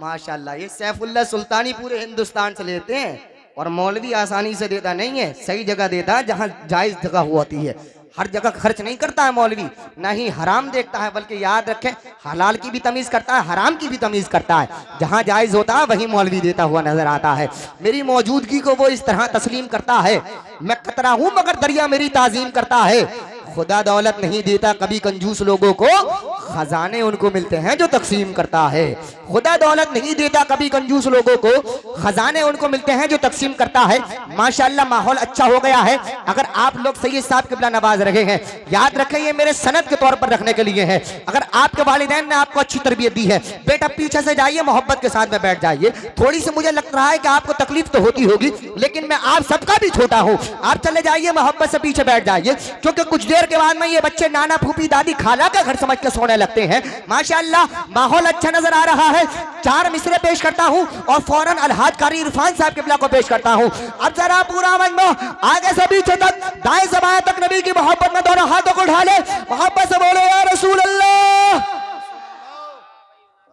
माशाअल्लाह ये सैफुल्लाह सुल्तानी पूरे हिंदुस्तान से लेते हैं और मौलवी आसानी से देता नहीं है, सही जगह देता है जहां जायज जगह होती है। हर जगह खर्च नहीं करता है मौलवी, ना ही हराम देखता है, बल्कि याद रखें हलाल की भी तमीज करता है, हराम की भी तमीज करता है। जहां जायज होता है वही मौलवी देता हुआ नजर आता है। मेरी मौजूदगी को वो इस तरह तस्लीम करता है। मैं कतरा हूं मगर दरिया मेरी ताजीम करता है। खुदा दौलत नहीं देता कभी कंजूस लोगों को, खजाने उनको मिलते हैं जो तकसीम करता है। खुदा दौलत नहीं देता कभी कंजूस लोगों को, खजाने उनको मिलते हैं जो तकसीम करता है। माशाअल्लाह माहौल अच्छा हो गया है। अगर आप लोग सैयद साहब किबला नवाज रहे हैं, याद रखें ये मेरे सनद के तौर पर रखने के लिए है। अगर आपके वालिदैन ने आपको अच्छी तरबियत दी है, बेटा पीछे से जाइए, मोहब्बत के साथ में बैठ जाइए। थोड़ी सी मुझे लग रहा है कि आपको तकलीफ तो होती होगी, लेकिन मैं आप सबका भी छोटा हूँ। आप चले जाइए, मोहब्बत से पीछे बैठ जाइए, क्योंकि कुछ देर के बाद में ये बच्चे नाना फूफी दादी खाला का घर समझ के सोने लगते हैं। माशाअल्लाह माहौल अच्छा नजर आ रहा है। 4 मिसरे पेश करता हूं और फौरन अलहाज कारी इरफान साहब किबला को पेश करता हूं। अब जरा पूरा मजमा आगे से पीछे तक, दाएं से बाएं तक नबी की मोहब्बत में दोनों हाथों को उठा ले, मोहब्बत से बोले या रसूल अल्लाह।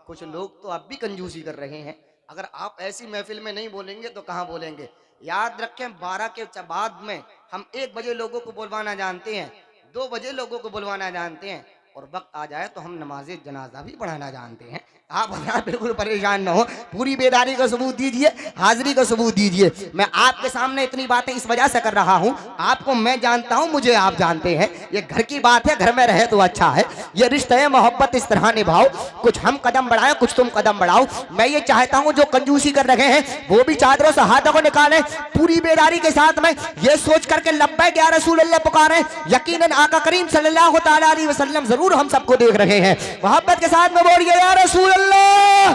कुछ लोग तो अब भी कंजूसी कर रहे हैं। अगर आप ऐसी महफिल में नहीं बोलेंगे तो कहां बोलेंगे। याद रखें 12 के बाद में हम 1 बजे लोगों को बुलवाना जानते हैं, 2 बजे लोगों को बुलवाना जानते हैं, और वक्त आ जाए तो हम नमाज जनाजा भी पढ़ाना जानते हैं। आप हमारा बिल्कुल परेशान न हो, पूरी बेदारी का सबूत दीजिए, हाजिरी का सबूत दीजिए। मैं आपके सामने इतनी बातें इस वजह से कर रहा हूँ, आपको मैं जानता हूँ, मुझे आप जानते हैं। ये घर की बात है, घर में रहे तो अच्छा है। ये रिश्ते है, मोहब्बत इस तरह निभाओ, कुछ हम कदम बढ़ाएं, कुछ तुम कदम बढ़ाओ। मैं ये चाहता हूँ जो कंजूसी कर रहे हैं वो भी चादरों से हाथों को निकालें, पूरी बेदारी के साथ में ये सोच करके लब्बैक या रसूल अल्लाह पुकारें। यकीनन आका करीम सल्लल्लाहु तआला अलैहि वसल्लम जरूर हम सबको देख रहे हैं। मोहब्बत के साथ में बोलिए या रसूल अल्लाह।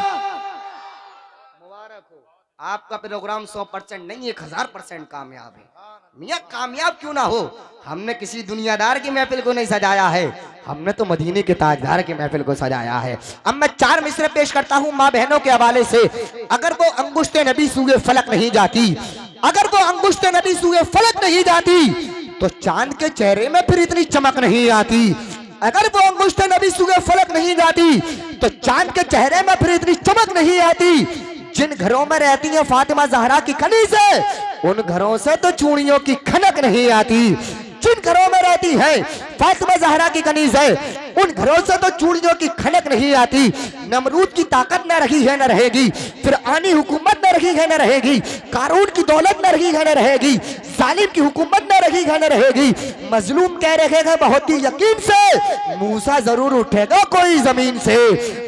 मुबारक हो, आपका प्रोग्राम 100% नहीं 1000% कामयाब है। मियां कामयाब क्यों ना हो, हमने किसी दुनियादार की महफिल को नहीं सजाया है, हमने तो मदीने के ताजदार की महफिल को सजाया है। अब मैं 4 मिसरे पेश करता हूं माँ बहनों के हवाले से। अगर वो अंगुश्ते नबी सूए फलक नहीं जाती, अगर वो अंगुश्ते नबी सूए फलक नहीं जाती तो चांद के चेहरे में फिर इतनी चमक नहीं आती। अगर वो अंगुश्ते नबी सूए फलक नहीं जाती तो चांद के चेहरे में फिर इतनी चमक नहीं आती। जिन घरों में रहती है फातिमा जहरा की कनी से, उन घरों से तो चूड़ियों की खनक नहीं आती। जिन घरों में रहती है फातिमा जहरा की कनी से, उन घरों से तो चूड़ियों की खनक नहीं आती। नमरूद की ताकत न रही है न रहेगी, फिर आनी हुकूमत न रही है न रहेगी, कारून की दौलत न रही है न रहेगी, जालिम की हुकूमत न रही है न रहेगी। मजलूम कह रहे हैं बहुत ही यकीन से, मूसा जरूर उठेगा कोई जमीन से।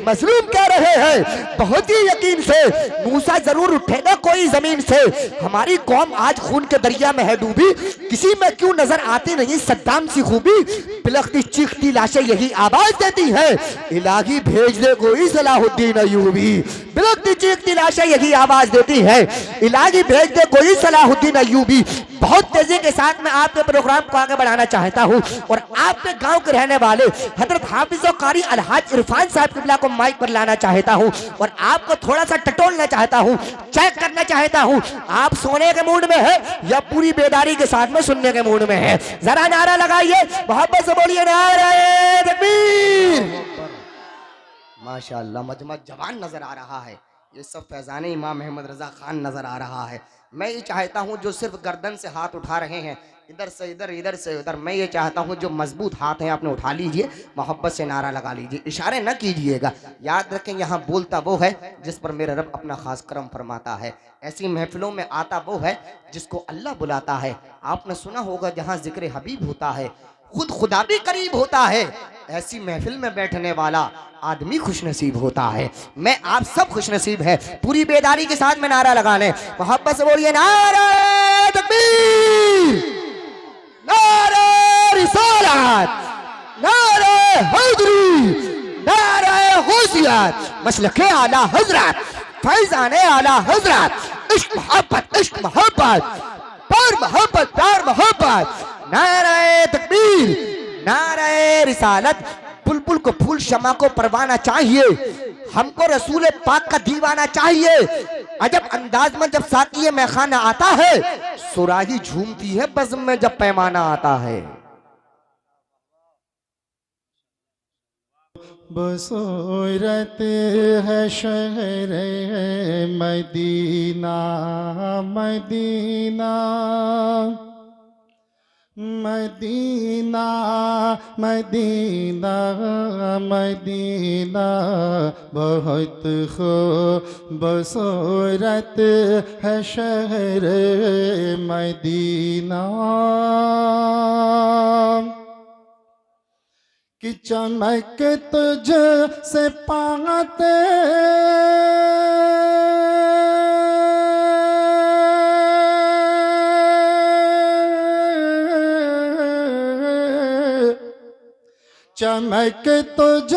मजलूम कह रहे हैं बहुत ही यकीन से, मूसा जरूर उठेगा कोई जमीन से। हमारी कौम आज खून के दरिया में है डूबी, किसी में क्यों नजर आती नहीं सद्दाम सी खूबी। बिलखती चीखती लाशें यही आवाज देती है, इलाही भेज दे कोई सलाहुद्दीन अय्यूबी। बिलखती चीखती लाशें यही आवाज देती है, इलाही भेज दे कोई सलाहुद्दीन अय्यूबी। बहुत तेजी के साथ मैं आपके प्रोग्राम को आगे बढ़ाना चाहता हूँ और आपके गांव के रहने वाले हजरत हाफिज कारी अलहाज इरफान साहब किबला को माइक पर लाना चाहता हूँ और आपको थोड़ा सा टटोलना चाहता हूँ, चेक करना चाहता हूँ आप सोने के मूड में है या पूरी बेदारी के साथ में सुनने के मूड में है। जरा नारा लगाइए, मोहब्बत से बोलिए नारे तकबीर। माशाअल्लाह मजमा जवान नजर आ रहा है। ये सब फैजान इमाम अहमद रजा खान नजर आ रहा है। मैं ये चाहता हूँ जो सिर्फ गर्दन से हाथ उठा रहे हैं, इधर से इधर इधर से उधर, मैं ये चाहता हूँ जो मजबूत हाथ हैं आपने उठा लीजिए, मोहब्बत से नारा लगा लीजिए, इशारे न कीजिएगा। याद रखें यहाँ बोलता वो है जिस पर मेरा रब अपना खास करम फरमाता है। ऐसी महफिलों में आता वो है जिसको अल्लाह बुलाता है। आपने सुना होगा जहाँ जिक्र हबीब होता है खुद खुदा भी करीब होता है। ऐसी महफिल में बैठने वाला आदमी खुशनसीब होता है। मैं आप सब खुशनसीब है। पूरी बेदारी के साथ में नारा लगाने, मोहब्बत से बोलिए नारे तकबीर, नारे रिसालत, नारे हैदरी, नारे होशियात, मसलके आला हजरत, फैजाने आला हजरत, इश्क मोहब्बत, प्यार मोहब्बत, नारे तकबीर, नारे रिसालत। बुलबुल को फूल, शमा को परवाना चाहिए, हमको रसूल पाक का दीवाना चाहिए। अजब अंदाज में जब साकी में खाना आता है, सुराही झूमती है बज़्म में जब पैमाना आता है। बसूरत है शहर Medina, Medina Medina Medina Medina, बहुत खूबसूरत है शहर मदीना कि चमक तुझ से पाते चमक तुझ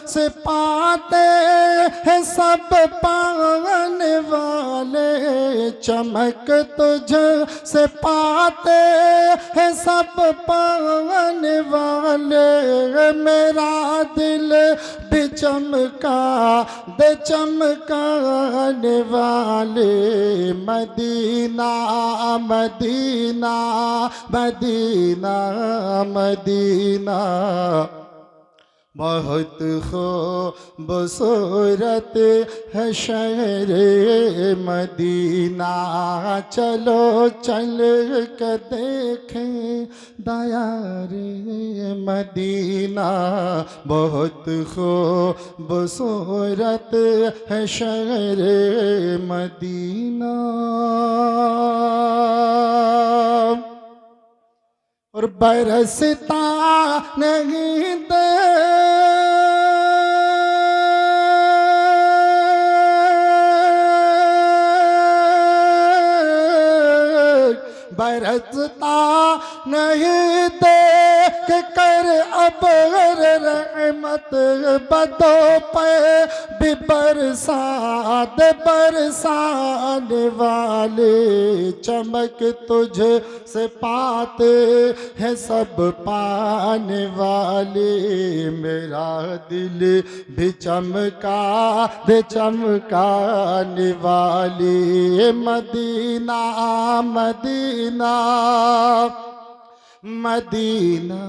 से पाते हैं सब पाने वाले, चमक तुझ से पाते हैं सब पाने वाले। मेरा दिल भी चमका दे चमकाने वाले, मदीना मदीना मदीना मदीना, बहुत खूबसूरत है शहर मदीना। चलो चल कर देखें दयारे मदीना, बहुत खूबसूरत है शहर मदीना। और बरसता नहीं दे बरसता नहीं देख कर अब रहमत, बदो पे भी बरसात बरसाने वाले। चमक तुझ से पाते हैं सब पाने वाले, मेरा दिल भी चमका दे चमकाने वाले। मदीना मदीना मदीना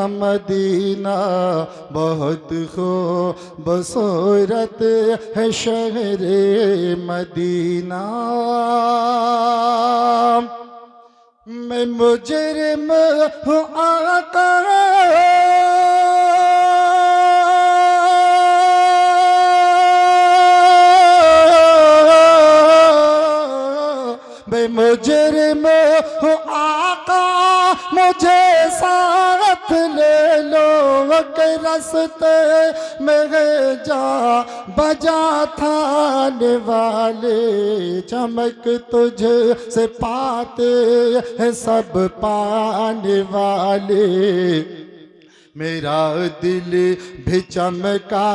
मदीना, बहुत खूबसूरत है शहर मदीना। मैं मुजरिम हूँ आका, मैं मुजरिम हूँ आका, मुझे साथ ले लो के रास्ते में जा बजा थाने वाले। चमक तुझ से पाते हैं सब पाने वाले, मेरा दिल भी चमका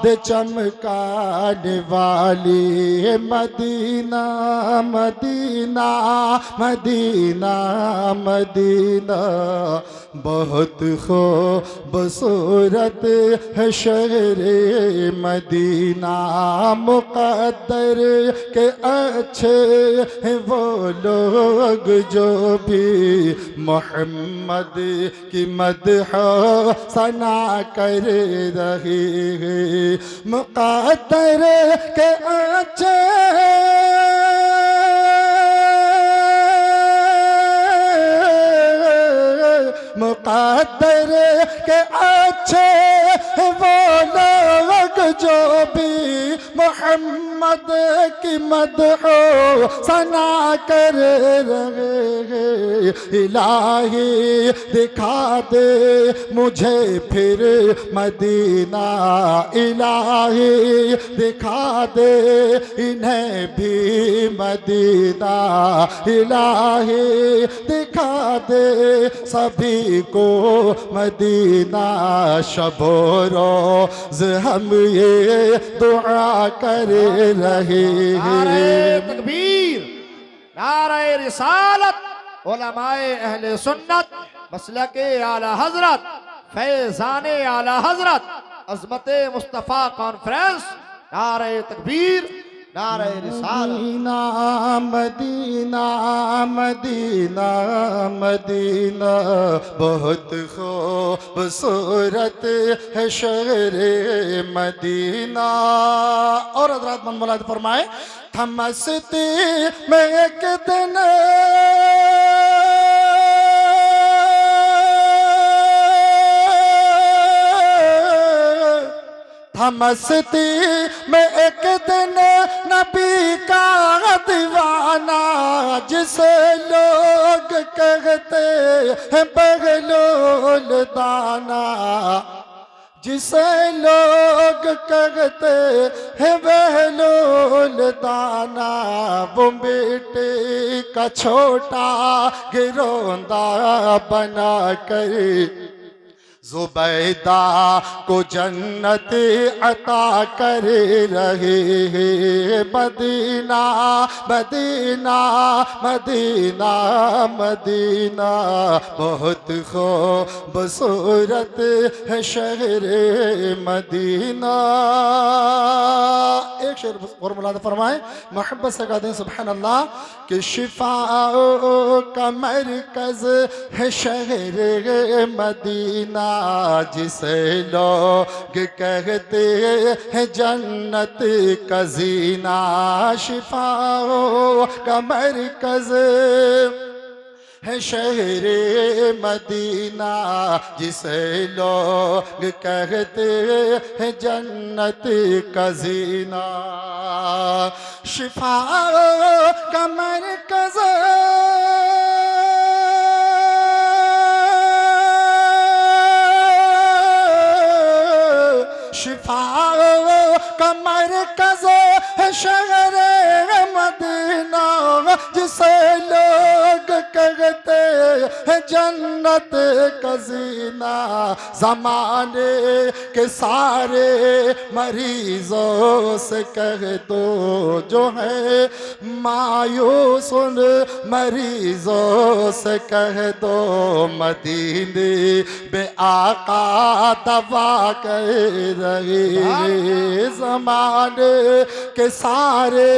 दे चमकाने वाली मदीना मदीना मदीना मदीना बहुत खूबसूरत है शहर मदीना मुक़द्दर के अच्छे हैं वो लोग जो भी मोहम्मद की मदह सना कर रहे हैं मुक़द्दर के अच्छे मुक़द्दर के अच्छे वो लोग जो भी मोहम्मद की मदह सना कर रहे हैं इलाही दिखा दे मुझे फिर मदीना इलाही दिखा दे इन्हें भी मदीना इलाही दिखा दे सभी को मदीना शबो रोज़ हम ये दुआ कर रहे नारे हैं तकबीर, नारे रिसालत, उलमाए अहले सुन्नत, मसलके आला हजरत, फैजाने आला हजरत, अज़मते मुस्तफ़ा कॉन्फ्रेंस, नारे तकबीर, नारे रिसालत। मदीना मदीना मदीना बहुत खूबसूरत है शहर मदीना। और हज़रत मनमौलाद फरमाए था मस्ती में एक दिन मस्ती में एक दिन नबी का दीवाना जिसे लोग कहते हैं बगलोल दाना जिसे लोग कहते हैं बहलोल दाना वो बेटे का छोटा गिरोंदा बना कर ज़ुबैदा को जन्नत अता कर रहे हैं मदीना मदीना मदीना मदीना बहुत खूबसूरत है शहर मदीना। एक शेर और मुलाद फरमाए मोहब्बत से कहते हैं सुभान अल्लाह कि शिफाओं का मरकज़ है शहर मदीना जिसे लोग कहते हैं जन्नत का जीना शिफाओं का मरकज़ है शहर मदीना जिसे लोग कहते हैं जन्नत का जीना शिफाओं का मरकज़ शिफाओं का मरकज़ है शहर मदीना जिसे लोग कहते हैं जन्नत का जीना ज़माने के सारे मरीजों से कह दो जो है मायूस उन मरीजों से कह दो मदीने में आका दवा कर रहे ज़माने के सारे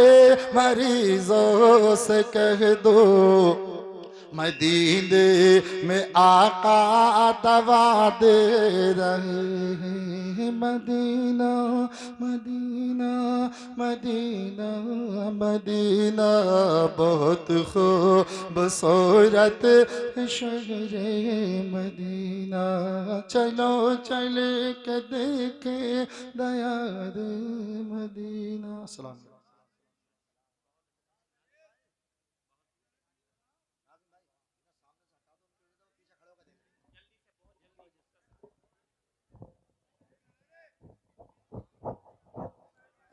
मरीजों से कह दो मदीने में आका दवा दे रहे हैं मदीना मदीना मदीना मदीना बहुत खूबसूरत शहर मदीना चलो चल के देखे दया दे मदीना। अस्सलाम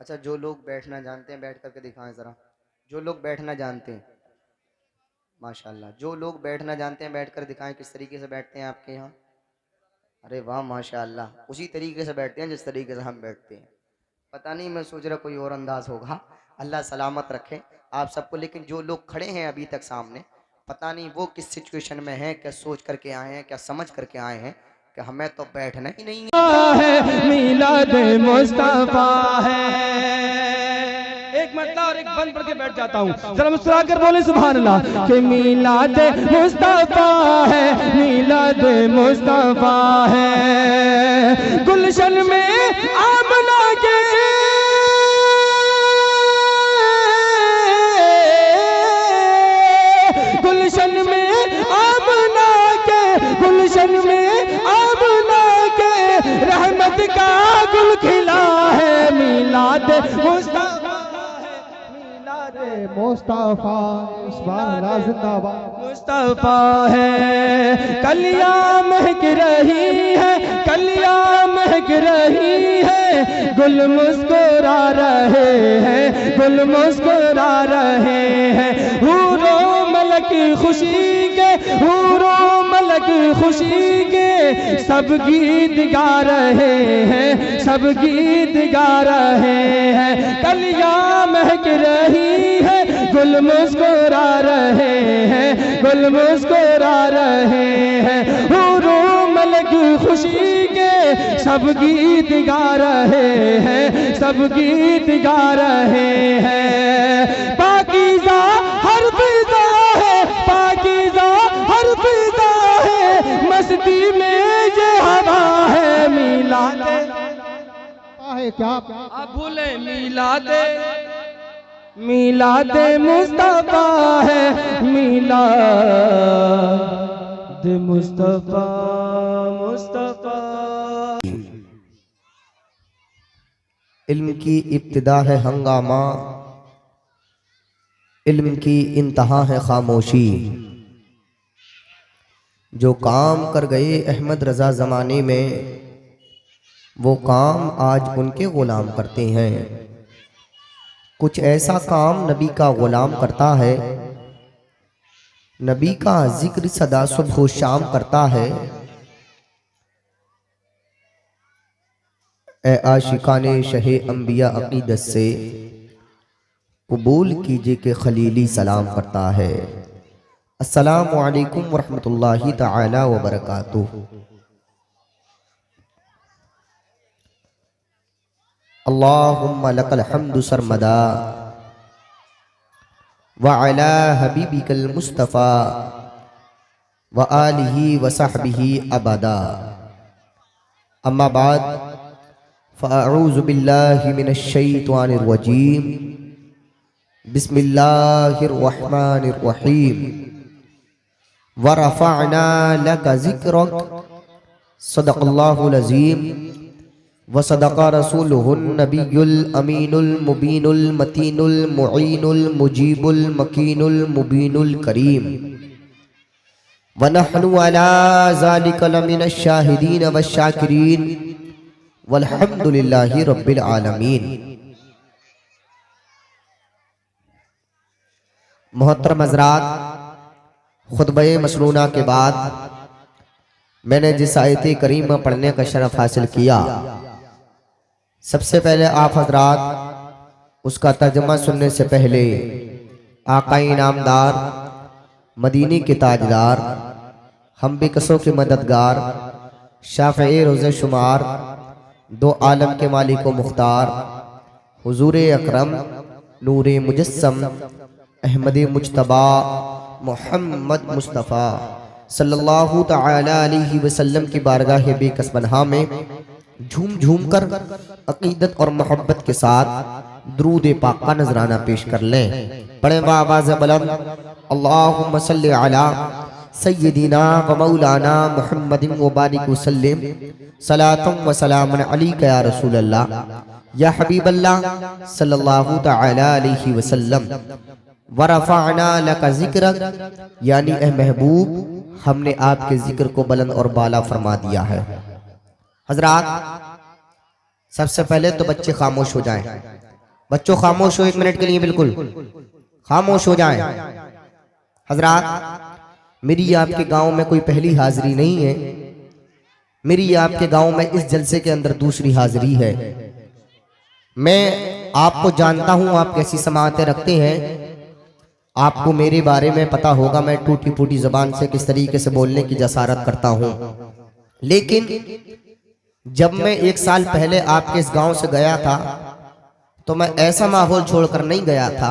अच्छा, जो लोग बैठना जानते हैं बैठ करके दिखाएं ज़रा। जो लोग बैठना जानते हैं, माशाल्लाह, जो लोग बैठना जानते हैं बैठ कर दिखाएं किस तरीके से बैठते हैं आपके यहाँ। अरे वाह माशाअल्लाह, उसी तरीके से बैठते हैं जिस तरीके से हम बैठते हैं। पता नहीं, मैं सोच रहा कोई और अंदाज होगा। अल्लाह सलामत रखे आप सबको। लेकिन जो लोग खड़े हैं अभी तक सामने, पता नहीं वो किस सिचुएशन में हैं, क्या सोच करके आए हैं, क्या समझ करके आए हैं कि हमें तो बैठना ही नहीं है। मीलाद मुस्तफा है। एक मतलब और एक बंद पढ़ के बैठ जाता हूँ, जरा मुस्कुरा कर बोले सुभान अल्लाह। कि मीलाद मुस्तफा है, मीलाद मुस्तफा है। गुलशन में आमना के गुलशन में आमना के, गुलशन में आमना के रहमत का गुल खिला है। मीलाद मुस्तफा है, मीलाद मुस्तफा, सुभान अल्लाह, जिंदाबाद। मुस्तफा है, कलियां महक रही है, कलियां महक रही है। गुल मुस्कुरा रहे हैं, गुल मुस्कुरा रहे हैं। हूरो मलक खुशी के, हूरो मलक खुशी के सब गीत गा रहे हैं, सब गीत गा रहे हैं। कलियां महक रही है, गुल मुस्कुरा रहे हैं, गुल मुस्कुरा रहे हैं। हूरो मलक खुशी के सब गीत गा रहे हैं, सब गीत गा रहे हैं। पाकीज़ा हर फिज़ा है, पाकीज़ा हर फिज़ा है। मस्ती में ये हवा है। मीलाद है क्या आप भूले? मीलाद, मीलाद मुस्तफा है, मीलाद मुस्तफा, मुस्तफा। इल्म की इब्तिदा है हंगामा, इल्म की इंतहा है खामोशी। जो काम कर गए अहमद रज़ा ज़माने में, वो काम आज उनके ग़ुलाम करते हैं। कुछ ऐसा काम नबी का ग़ुलाम करता है, नबी का जिक्र सदा सुबह शाम करता है। ए आशिकाने शहे अंबिया अकीदत से कबूल कीजिए कि खलीली सलाम करता है। अस्सलामु अलैकुम वरहमतुल्लाहि तआला व बरकातुहू। अल्लाहुम्मा लकल हम्दु सरमदा व अला हबीबिकल मुस्तफ़ा व आलिही व सहबिही अबदा। अम्मा बाद फ़अऊज़ु बिल्लाहि मिनश शैतानिर रजीम। बिस्मिल्लाहिर रहमानिर रहीम। व रफ़अना लका ज़िक्रक। सदक़ल्लाहुल अज़ीम व सदक़ा रसूलुहुन नबियुल अमीनुल मुबीनुल मतीनुल मुईनुल मुजीबुल मकीनुल मुबीनुल करीम। व नहनु अला ज़ालिका लमिनश शाहिदीन वश शाकिरीन वल्हम्दुलिल्लाहि रब्बिल आलमीन। मोहतरम हज़रात, खुतबे मसनूना के बाद मैंने जिस आयत करीमा पढ़ने का शरफ हासिल किया, सबसे पहले आप हजरात उसका तर्जुमा सुनने से पहले आकाई इनामदार, मदीने के ताजदार, हम बेकसों के मददगार, शाफ़े रोज़े शुमार, दो आलम के मालिक व मुख्तार, हुजूर अकरम नूरे मुजस्सम अहमद मुज्तबा मोहम्मद मुस्तफ़ा सल्लल्लाहु तआला अलैहि वसल्लम की बारगाह बेकस बनहा में झूम झूम कर अकीदत और मोहब्बत के साथ दुरूद पाक का नजराना पेश कर लें। पढ़ें बाआवाज़ बुलंद, अल्लाहुम्मा सल्लि अला सय्यदिना व मौलाना मुहम्मदिन व बारिक वसल्लिम सलातम व सलामन अलैका या रसूल अल्लाह या हबीब अल्लाह सल्लल्लाहु तआला अलैहि वसल्लम। व रफ़अना लका ज़िक्रक, यानी ए महबूब हमने आपके जिक्र को बुलंद और बाला फरमा दिया है। हजरात, सबसे पहले तो बच्चे खामोश हो जाएं। बच्चों खामोश हो 1 मिनट के लिए, बिल्कुल खामोश हो जाएं। हजरात, मेरी आपके गांव में कोई पहली हाजिरी नहीं है, मेरी आपके गांव में इस जलसे के अंदर दूसरी हाजिरी है। मैं आपको जानता हूं आप कैसी समाअतें रखते हैं, आपको मेरे बारे में पता होगा मैं टूटी फूटी जबान से किस तरीके से बोलने की जसारत करता हूं। लेकिन जब मैं 1 साल पहले आपके इस गांव से गया था तो मैं ऐसा माहौल छोड़कर नहीं गया था,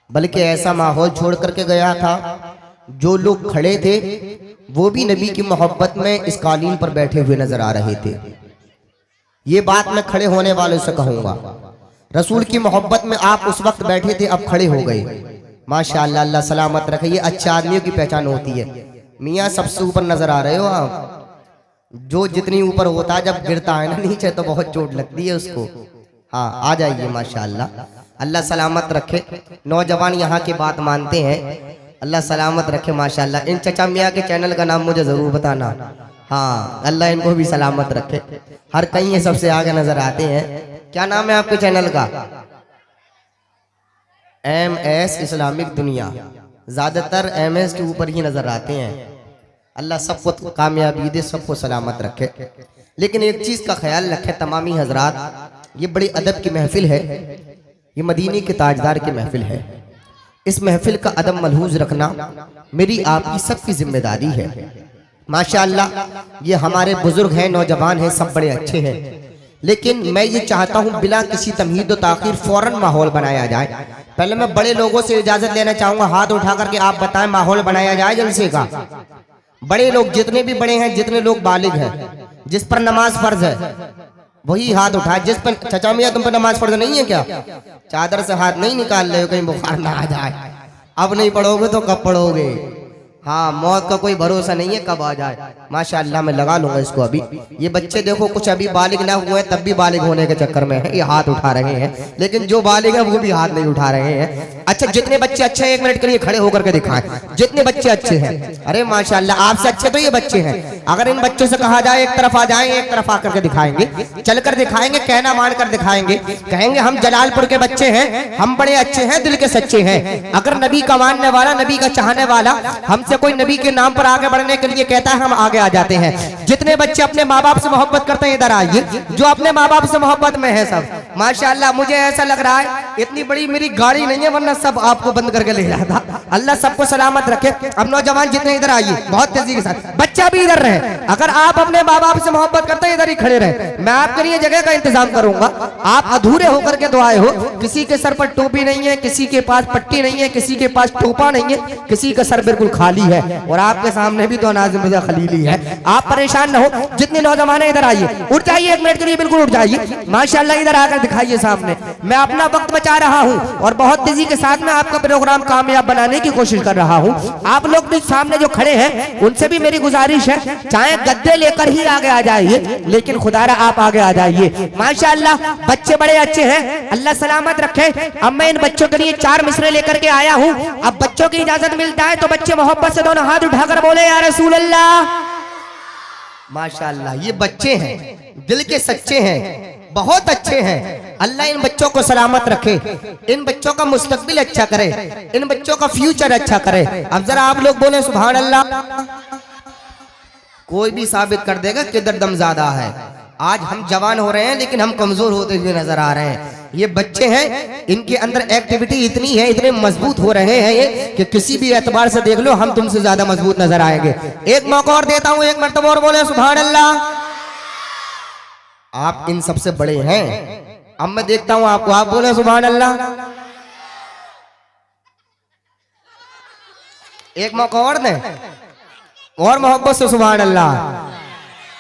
बल्कि ऐसा माहौल छोड़ करके गया था जो लोग खड़े थे वो भी नबी की मोहब्बत में इस कालीन पर बैठे हुए नजर आ रहे थे। ये बात मैं खड़े होने वालों से कहूंगा। रसूल की मोहब्बत में आप उस वक्त बैठे थे, अब खड़े हो गए। माशाअल्लाह, अल्लाह सलामत रखे। ये अच्छे आदमियों की पहचान होती है। मियाँ सबसे ऊपर नजर आ रहे हो आप। जो जितनी ऊपर होता है जब गिरता है ना नीचे तो बहुत चोट लगती है उसको। हाँ, आ जाइए माशाअल्लाह, अल्लाह सलामत रखे। नौजवान यहाँ की बात मानते हैं, अल्लाह सलामत रखे माशाअल्लाह। इन चचा मियाँ के चैनल का नाम मुझे जरूर बताना। हाँ, अल्लाह इनको भी सलामत रखे। हर कहीं ये सबसे आगे नजर आते हैं। क्या नाम है आपके चैनल का? MS इस्लामिक दुनिया। ज्यादातर MS के ऊपर ही नजर आते हैं। अल्लाह सबको कामयाबी दे, सबको सलामत रखे। लेकिन एक चीज का ख्याल रखे तमामी हजरात, ये बड़ी अदब की महफिल है, ये मदीने के ताजदार की महफिल है। इस महफिल का अदब मलहूज रखना मेरी आपकी सबकी जिम्मेदारी है। माशाअल्लाह ये हमारे बुजुर्ग हैं, नौजवान हैं, सब बड़े अच्छे हैं। लेकिन मैं ये चाहता हूँ बिला किसी तमहीद व ताखीर फौरन माहौल बनाया जाए। पहले मैं बड़े लोगों से इजाजत लेना चाहूंगा, हाथ उठा करके आप बताएं माहौल बनाया जाए जलसे का। बड़े लोग जितने भी बड़े हैं, जितने लोग बालिग हैं, जिस पर नमाज फर्ज है वही हाथ उठाए। जिस पर चचा मियां तुम पर नमाज फर्ज नहीं है क्या? चादर से हाथ नहीं निकाल रहे हो कहीं बुखार ना आ जाए। अब नहीं पढ़ोगे तो कब पढ़ोगे? हाँ, मौत का कोई भरोसा नहीं है कब आ जाए। माशाअल्लाह मैं लगा लूंगा इसको। अभी ये बच्चे देखो कुछ अभी बालिग ना हुए तब भी बालिग होने के चक्कर में है, ये हाथ उठा रहे हैं। लेकिन जो बालिग है वो भी हाथ नहीं उठा रहे हैं। अच्छा, जितने बच्चे अच्छे हैं 1 मिनट के लिए खड़े होकर के दिखाएं। जितने बच्चे अच्छे हैं, अरे माशाअल्लाह आपसे अच्छे तो ये बच्चे हैं। अगर इन बच्चों से कहा जाए एक तरफ आ जाए, एक तरफ आकर के दिखाएंगे, चलकर दिखाएंगे, कहना मान कर दिखाएंगे, कहेंगे हम जलालपुर के बच्चे हैं, हम बड़े अच्छे हैं, दिल के सच्चे हैं। अगर नबी का मानने वाला, नबी का चाहने वाला हमसे कोई नबी के नाम पर आगे बढ़ने के लिए कहता है, हम आगे आ जाते हैं। जितने बच्चे अपने माँ बाप से मोहब्बत करते हैं इधर आइए, जो अपने माँ बाप से मोहब्बत में है सब। माशाअल्लाह मुझे ऐसा लग रहा है इतनी बड़ी मेरी गाड़ी नहीं है, वरना सब आपको बंद करके ले जाता। अल्लाह सबको सलामत रखे। अब नौजवान जितने इधर आइए बहुत तेजी के साथ, बच्चा भी इधर रहे। अगर आप अपने माँ बाप से मोहब्बत करते हैं इधर ही खड़े रहे, मैं आपके लिए जगह का इंतजाम करूंगा। आप अधूरे होकर के तो आए हो, किसी के सर पर टोपी नहीं है, किसी के पास पट्टी नहीं है, किसी के पास टोपा नहीं है, किसी का सर बिल्कुल खाली है। और आपके सामने भी तो नाज़िम मिर्जा खलीली है। आप परेशान न हो। जितने नौजवान इधर आइए, उठ जाइए 1 मिनट के लिए, बिल्कुल उठ जाइए। माशाअल्लाह इधर आकर दिखाइए सामने। मैं अपना वक्त बचा रहा हूँ और बहुत तेजी के साथ में आपका प्रोग्राम कामयाब बनाने की कोशिश कर रहा हूँ। आप लोग भी सामने जो खड़े हैं उनसे भी मेरी गुजारिश है, चाहे गद्दे लेकर ही आगे आ जाइए, लेकिन खुदारा आप आगे आ जाइए। माशाअल्लाह बच्चे बड़े अच्छे हैं, अल्लाह सलामत रखे। अब मैं इन बच्चों के लिए 4 मिसरे लेकर के आया हूँ। अब बच्चों की इजाजत मिलता है तो बच्चे मोहब्बत से दोनों हाथ उठाकर बोले या रसूल अल्लाह। माशाअल्लाह ये बच्चे हैं, दिल के सच्चे हैं, बहुत अच्छे हैं। अल्लाह इन बच्चों को सलामत रखे, इन बच्चों का मुस्तकबिल अच्छा करे, इन बच्चों का फ्यूचर अच्छा करे। अब जरा आप लोग बोले सुभान अल्लाह। कोई भी साबित कर देगा किधर दम ज्यादा है। आज हम जवान हो रहे हैं लेकिन हम कमजोर होते हुए नजर आ रहे हैं। ये बच्चे हैं, इनके अंदर एक्टिविटी इतनी है, इतने मजबूत हो रहे हैं ये कि किसी भी एतबार से देख लो हम तुमसे ज्यादा मजबूत नजर आएंगे। एक मौका और देता हूं, एक मर्तबा और बोले सुभान अल्लाह। आप इन सबसे बड़े हैं। अब मैं देखता हूं आपको, आप बोले सुभान अल्लाह। एक मौका और दें, और मोहब्बत से सुभान अल्लाह।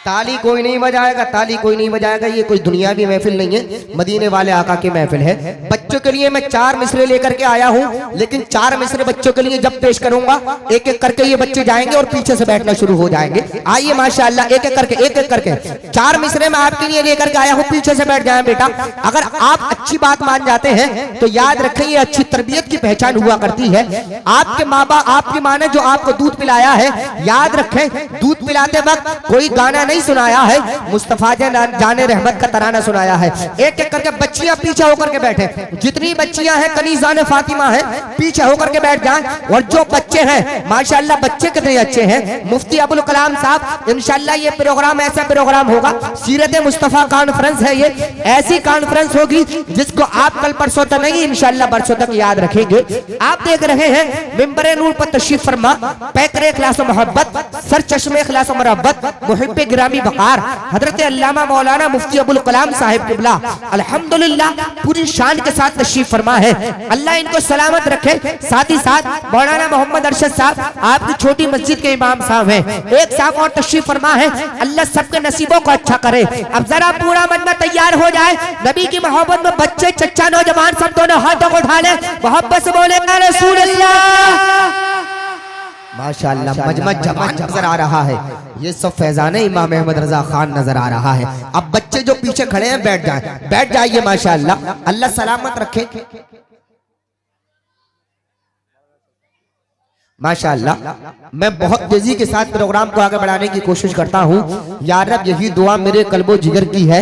ताली कोई नहीं बजाएगा, ताली कोई नहीं बजाएगा। ये कोई दुनियावी महफिल नहीं है, मदीने वाले आका की महफिल है। बच्चों के लिए मैं 4 मिसरे लेकर के आया हूँ, लेकिन 4 मिसरे बच्चों के लिए जब पेश करूंगा एक एक करके ये बच्चे जाएंगे और पीछे से बैठना शुरू हो जाएंगे। आइए माशाअल्लाह, एक एक करके 4 मिसरे मैं आपके लिए लेकर के आया हूँ, पीछे से बैठ जाए बेटा। अगर आप अच्छी बात मान जाते हैं तो याद रखें ये अच्छी तरबियत की पहचान हुआ करती है। आपके माँ बाप, आपकी माँ ने जो आपको दूध पिलाया है, याद रखें दूध पिलाते वक्त कोई गाना नहीं नहीं सुनाया है, मुस्तफा जाने रहमत का तराना सुनाया है। एक एक करके बच्चियां पीछे होकर के बैठे, जितनी बच्चियां हैं कनीज़ान फातिमा है पीछे होकर के बैठ जाएं। और जो बच्चे हैं माशाल्लाह, बच्चे कितने अच्छे हैं। मुफ्ती अबुल कलाम साहब, इंशाल्लाह ये प्रोग्राम ऐसा प्रोग्राम होगा, सीरत मुस्तफा कॉन्फ्रेंस है ये, ऐसी कॉन्फ्रेंस होगी जिसको आप कल परसों तक नहीं इंशाल्लाह बरसों तक याद रखेंगे। आप देख रहे हैं मिंबर नूर पर तशरीफ फरमा, पैकरे इखलास और मोहब्बत, सर चश्मे इखलास और मोहब्बत, मुहिब्बे गिरामी वकार हजरत अल्लामा मौलाना मुफ्ती अबुल कलाम साहिब किबला अल्हम्दुलिल्लाह पूरी शान के साथ तशरीफ फरमा है। अल्लाह इनको सलामत रखे। साथ ही साथ मौलाना मोहम्मद अरशद साहब आपकी छोटी मस्जिद के इमाम साहब हैं, एक साहब और तशरीफ फरमा है। अल्लाह सबके नसीबों को अच्छा करे। अब जरा पूरा मजमा तैयार हो जाए, नबी की मोहब्बत में बच्चे चच्चा नौजवान सब दोनों हाथों को उठा ले, मोहब्बत से बोले या रसूल अल्लाह। माशाअल्लाह मजमा जवान नजर आ रहा है, ये सब फैजान इमाम अहमद रजा खान नजर आ रहा है। अब बच्चे जो पीछे खड़े हैं बैठ जाइए माशाअल्लाह, अल्लाह सलामत रखे। माशाअल्लाह मैं बहुत तेजी के साथ प्रोग्राम को आगे बढ़ाने की कोशिश करता हूँ। या रब यही दुआ मेरे कल्बो जिगर की है,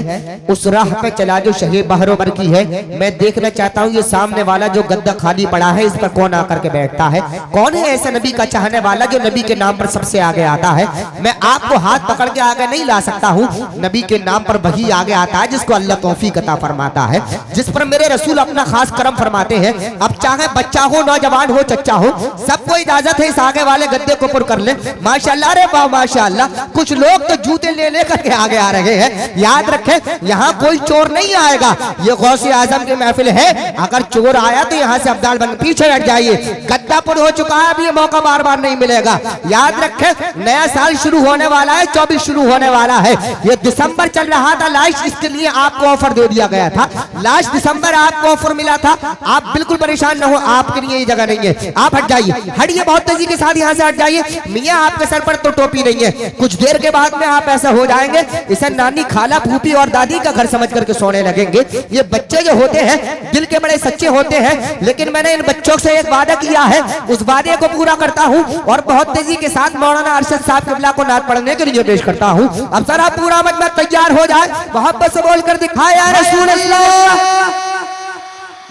उस राह पे चला जो शहे बहरोबर की है। मैं देखना चाहता हूँ ये सामने वाला जो गद्दा खाली पड़ा है इस पर कौन आकर के बैठता है, कौन है ऐसा नबी का चाहने वाला जो नबी के नाम पर सबसे आगे आता है। मैं आपको हाथ पकड़ के आगे नहीं ला सकता हूँ, नबी के नाम पर वही आगे आता है जिसको अल्लाह तौफीक अता फरमाता है, जिस पर मेरे रसूल अपना खास करम फरमाते हैं। अब चाहे बच्चा हो, नौजवान हो, चच्चा हो, सबको इजाजत है इस आगे वाले गद्दे को पुर कर ले। माशाअल्लाह, अरे वाह माशाअल्लाह, कुछ लोग तो जूते ले लेकर के आगे आ रहे हैं। याद रखें यहाँ कोई चोर नहीं आएगा, ये गौसे आजम की महफिल है। अगर चोर आया तो यहाँ से अब्दाल बन पीछे हट जाइए, गद्दा पुर हो चुका है, अब ये मौका बार बार नहीं मिलेगा। याद रखें नया साल शुरू होने वाला है, 24 शुरू होने वाला है। ये दिसंबर चल रहा था लास्ट, इसके लिए आपको ऑफर दे दिया गया था। लास्ट दिसंबर आपको ऑफर मिला था, आप बिल्कुल परेशान न हो, आपके लिए ये जगह नहीं है। आप हट जाइए, हटिए बहुत तेजी के साथ यहाँ से हट जाइए। मियाँ आपके सर पर तो टोपी नहीं है, कुछ देर के बाद में आप ऐसा हो जाएंगे इसे नानी, खाला, फूफी और दादी का घर समझ करके सोने लगेंगे। ये बच्चे जो होते हैं दिल के बड़े सच्चे होते हैं, लेकिन मैंने इन बच्चों से एक वादा किया है, उस वादे को पूरा करता हूँ और बहुत तेजी के साथ मौलाना अरशद साहब किबला को नात पढ़ने के लिए पेश करता हूँ। अब सर आप पूरा मजमा तैयार हो जाए, मोहब्बत से बोलकर दिखाए या रसूल अल्लाह।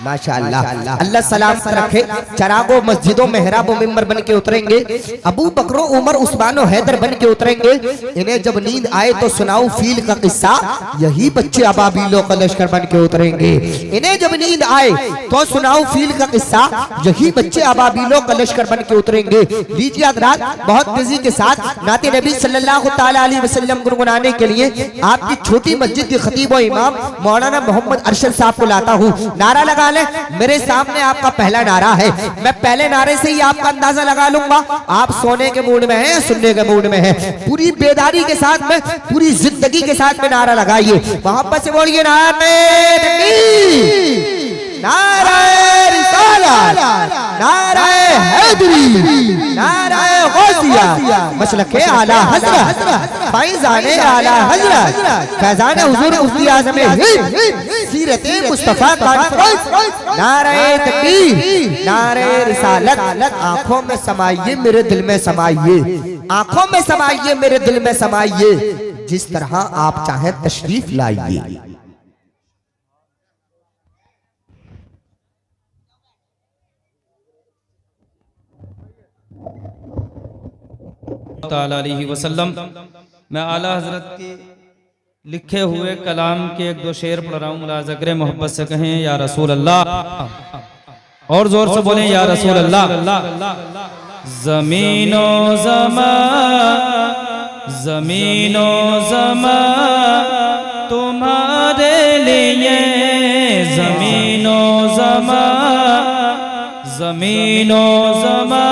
माशाअल्लाह, अल्लाह सलामत रखे। चरागो मस्जिदों मेहराबों मिंबर बन के उतरेंगे, अबू बकरो उमर उस्मान और हैदर बन के उतरेंगे। इन्हें जब नींद आए तो सुनाओ फील का किस्सा, यही बच्चे अबाबीलों का लश्कर बन के उतरेंगे। इन्हें जब नींद आए तो सुनाओ फील का किस्सा, यही बच्चे अबाबीलों का लश्कर बन के उतरेंगे। लीजिए हज़रात, बहुत तेजी के साथ नाते नबी सल्लल्लाहु तआला अलैहि वसल्लम गुनगुनाने के लिए आपकी छोटी मस्जिद के खतीब व इमाम मौलाना मोहम्मद अरशद साहब को लाता हूँ। नारा लगा मेरे सामने आपका पहला नारा है, मैं पहले नारे से ही आपका अंदाजा लगा लूंगा आप सोने के मूड में हैं या सुनने के मूड में हैं। पूरी बेदारी के साथ में, पूरी जिंदगी के साथ में नारा लगाइए, मोहब्बत से बोलिए नारे तकबीर, नारे रिसालत, नारे हैदरी, नारे गौसिया, मसलके आला हज़रत, फैज़ाने आला हज़रत, फैज़ाने हुज़ूर मुफ्ती आज़म हिंद, सीरत मुस्तफ़ा कॉन्फ्रेंस, नारे तकबीर, नारे रिसालत। आंखों में समाइए, मेरे दिल में समाइए, आंखों में समाइए, मेरे दिल में समाइए, जिस तरह आप चाहें तशरीफ लाइए। ताला अलैहि वसल्लम। मैं आला हजरत के लिखे हुए कलाम के एक दो शेर पढ़ रहा हूँ, मुलाज़ा करें, मोहब्बत से कहें या रसूल अल्लाह, और जोर से बोलें या रसूल अल्लाह। ज़मीनो ज़मा, ज़मीनो ज़मा तुम्हारे लिए, ज़मीनो ज़मा, ज़मीनो ज़मा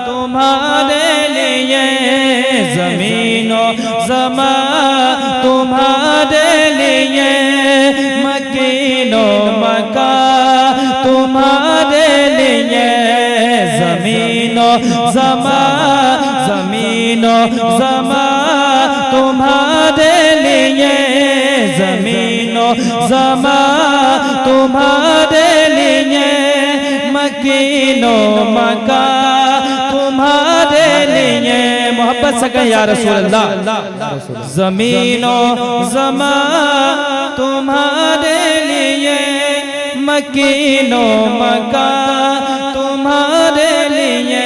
तुम्हारे लिए, ज़मीनो ज़मा तुम्हारे लिए, मकीनो मका तुम्हारे लिए, ज़मीनो ज़मा, ज़मीनो ज़मा तुम्हारे लिए, ज़मीनो ज़मा तुम्हारे लिए, मकीनो मका तुम्हारे लिए। मोहब्बत से कहें या रसूल अल्लाह। ज़मीनो ज़मा तुम्हारे लिए, मकीनो मका तुम्हारे लिए,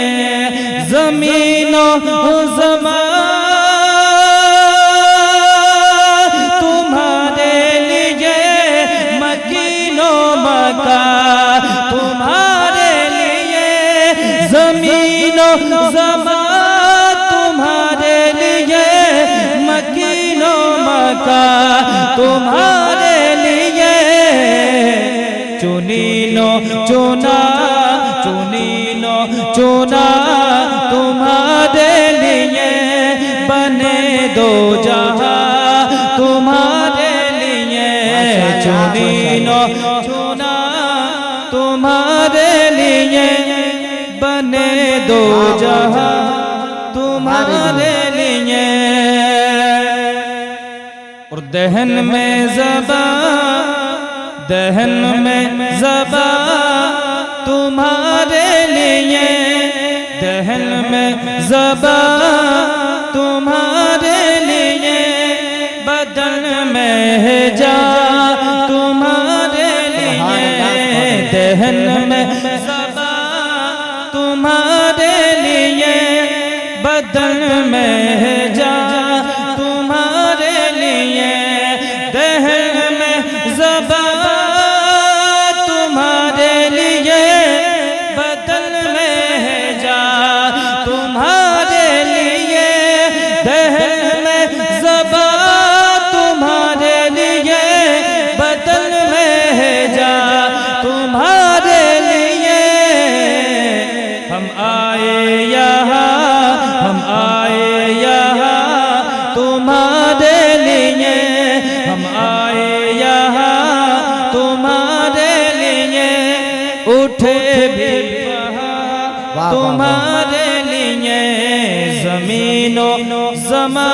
ज़मीनो ज़मा तुम्हारे लिए, मकीनो मका तुम्हारे लिए, ज़मीनो ज़मा तुम्हारे लिए, मकीनो मका तुम्हारे लिए, चुनीनो चुना चुनीनो चुना तुम्हारे लिए, बने दो जहां तुम्हारे लिए, चुनीनो चुना तुम्हारे लिए, बने दो जहां तुम्हारे लिए। और दहन में ज़बा दहन में ज़बा तुम्हारे लिए, दहन में ज़बा तुम्हारे लिए, बदन में है जा तुम्हारे लिए, दहन में ज़बा तुम्हारे लिए, बदन में है जा तुम्हारे लिए, दहन में ज़बा तुम्हारे लिए, बदन में है जा तुम्हारे लिए, दहन में ज़बा तुम्हारे लिए, बदन में है जा तुम्हारे लिए। हम आए यहाँ तुम्हारे लिए, हम आए यहाँ तुम्हारे लिए, उठे भी वहाँ तुम्हारे लिए, ज़मीनो ज़मा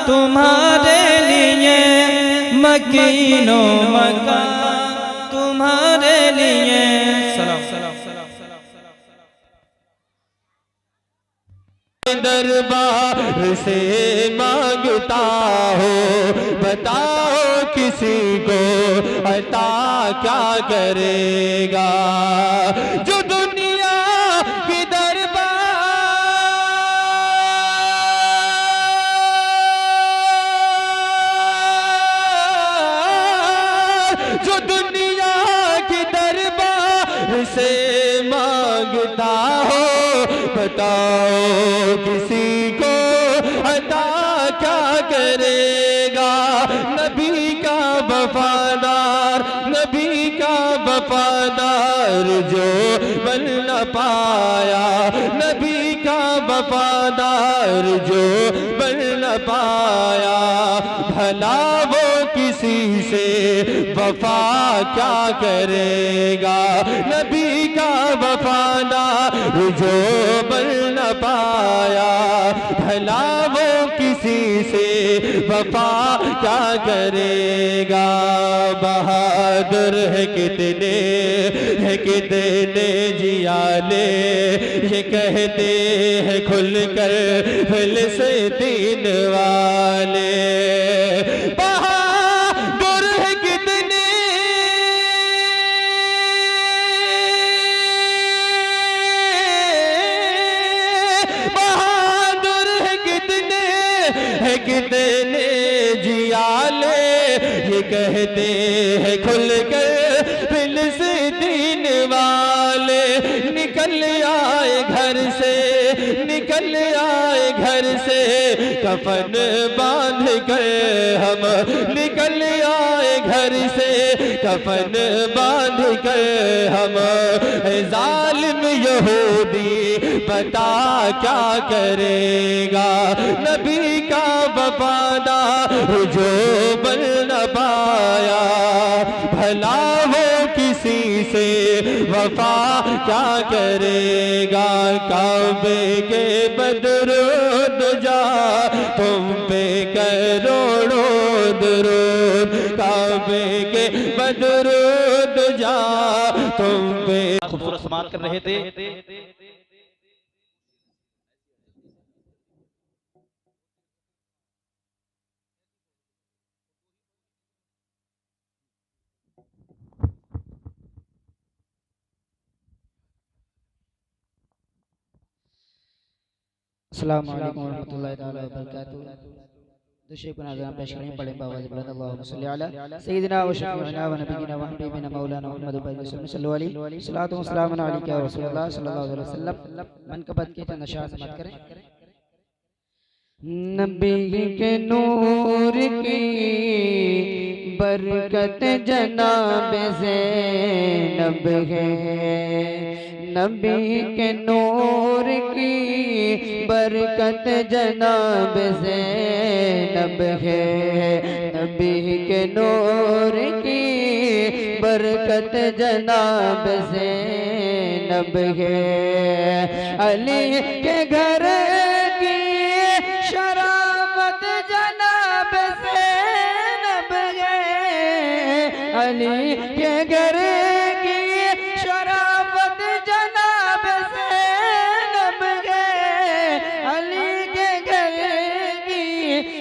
तुम्हारे लिए, मकीनो मका तुम्हारे लिए। दरबार से मांगता हो, बताओ किसी को अता क्या करेगा, जो दुनिया की दरबार, जो दुनिया की दरबार से मांगता हो, बताओ किसी को अता क्या करेगा। नबी का वफादार, नबी का वफादार जो बन न पाया, नबी का वफादार जो बन न पाया, भला वो किसी से वफा क्या करेगा। नबी का वफादार जो बन न पाया, भला वो किसी से वफा क्या करेगा। बहादुर है कितने जियाले, ये कहते हैं खुलकर फिलिस्तीन वाले। बहादुर है कितने, बहादुर है कितने जियाले, ये कहते हैं खुलकर फिलिस्तीन वाले। निकल आए घर से, निकल आए घर से, कफन बांध कर हम निकल आए घर से, कफन बांध कर हम। जालिम यहूदी बता क्या करेगा। नबी का वफादार जो बन न पाया, भला वो किसी से वफा क्या करेगा। काबे के बदरूद जा तुम पे करोड़ों दुरूद, काबे के बदरूद जा तुम पे। खूबसूरत समात कर रहे थे। अस्सलाम वालेकुम वरहमतुल्लाहि ताला वबरकातुहू। दुशे को नाज़रान पेश करें, पढ़े बावज़ बुलंद अल्लाहुम्मा सल्लि अला सय्यिदिना व शफ़ीइना व नबीना व हबीबिना मौलाना मुहम्मद सल्लल्लाहु अलैहि सलातो व सलाम अलैका या रसूलल्लाह सल्लल्लाहु अलैहि वसल्लम। मनकबत के नशात मत करें। नबी के नूर की बरकत जनाब ज़ैनब है, नबी के नूर की बरकत जनाब ज़ैनब है, नबी के नूर की बरकत जनाब ज़ैनब है। अली के घर की शराफत जनाब ज़ैनब है, अली के घर की शराफत जनाब ज़ैनब है, अली के घर की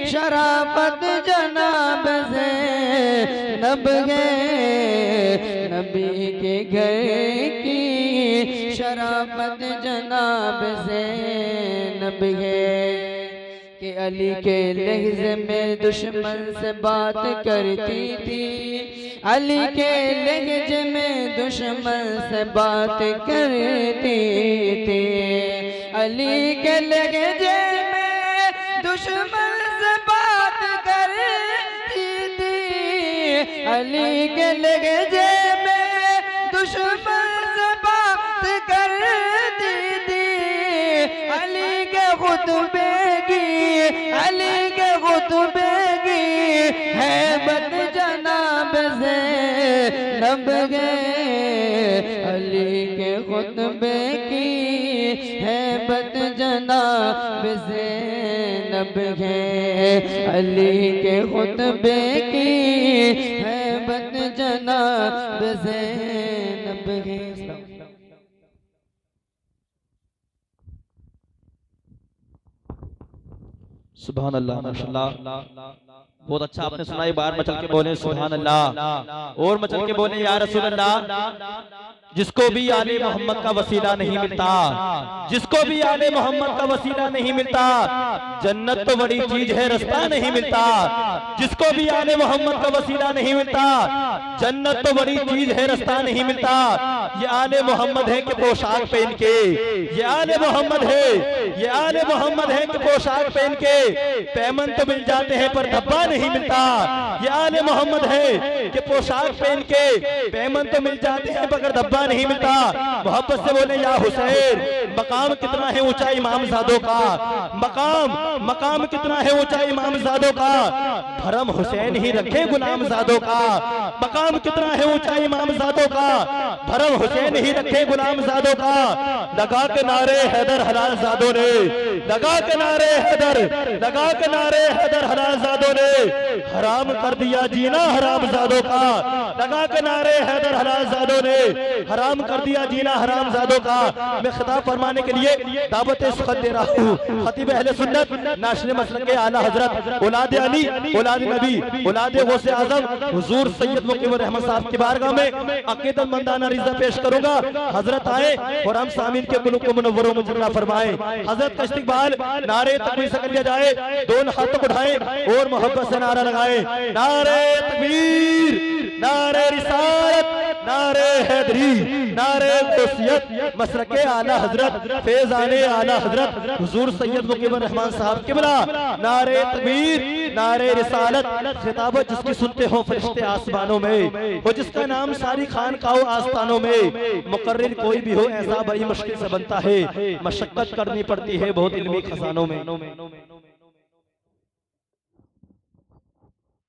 शराफत जनाब ज़ैनब है, नबी के घर की शराफत जनाब ज़ैनब है। कि अली के लहज़े में दुश्मन से बात करती थी, अली के लहज़े में दुश्मन से बात करती थी, अली के लहज़े में दुश्मन से बात करती थी, अली के लहज़े में दुश्मन से बात करती थी, अली के खुतबे की, अली के खुतबे की हैबत जनाब ज़ैनब है, अली के खुतबे की हैबत जनाब ज़ैनब है, अली के खुतबे की हैबत जनाब ज़ैनब है। सुभान अल्लाह, माशाअल्लाह, बहुत अच्छा आपने सुना। एक बार मचल के बोले सुभान अल्लाह, और मचल के बोले या रसूल अल्लाह। जिसको भी आले मोहम्मद का वसीला नहीं मिलता, जिसको भी आले मोहम्मद का वसीला नहीं मिलता, जन्नत तो बड़ी चीज है, रास्ता नहीं मिलता। जिसको भी आले मोहम्मद का वसीला नहीं मिलता, जन्नत तो बड़ी चीज है, रास्ता नहीं मिलता। ये आले मोहम्मद है कि पोशाक पहन के, ये आले मोहम्मद है, ये आले मोहम्मद है कि पोशाक पहन के पैमन तो मिल जाते हैं पर धब्बा नहीं मिलता। ये आले मोहम्मद है कि पोशाक पहन के पैमन तो मिल जाते हैं मगर धब्बा नहीं मिलता। मोहब्बत से बोले या हुसैन, मकाम कितना है ऊंचा इमामजादों का, मकाम कितना है ऊंचा इमामजादों का, धर्म हुसैन ही रखे गुलामजादों का। मकाम कितना है ऊंचा इमामजादों का, धर्म हुसैन ही रखे गुलामजादों का। लगा के नारे हैदर हलाल जादों ने, लगा के नारे हैदर, लगा के नारे हैदर हलाल जादों ने हराम कर दिया जीना हराम जादों का। लगा के नारे हैदर हलाल जादों ने हराम कर दिया जीना हराम जादों का। मैं खिताब फरमाने के लिए दावत सुखत दे रहा हूँ। खतीब अहले सुन्नत नाशर मसलक के आला हजरत औलाद अली, औलाद नबी, औलाद गौसे आजम हुजूर सैयद मुकीम रहमत साहब की बारगाह में अकीदत मंदाना रिज़ा पेश करूंगा। हजरत आए और हम सामीन के कुल्लू को मुनव्वरों में जन्नत फरमाए। हजरत का इस्तिकबाल नारे तकबीर से कर लिया जाए, दोनों हाथ उठाएं और मोहब्बत से नारा लगाएं। नारे तकबीर, नारे रिसालत, नारे हैदरी, नारे गौसियत, मसलके आला हजरत फैज़ाने आला हजरत हुजूर सैयद मुकीम रहमान साहब किबला। नारे तकबीर, नारे रिसालत, खिताबत जिसकी सुनते हो फरिश्ते आसमानों में, वो जिसका नाम सारी खानकाओं आस्थानों में। मुकर्रिर कोई भी हो ऐसा बड़ी मुश्किल से बनता है, मशक्कत करनी पड़ती है बहुत इल्मी खजानों में।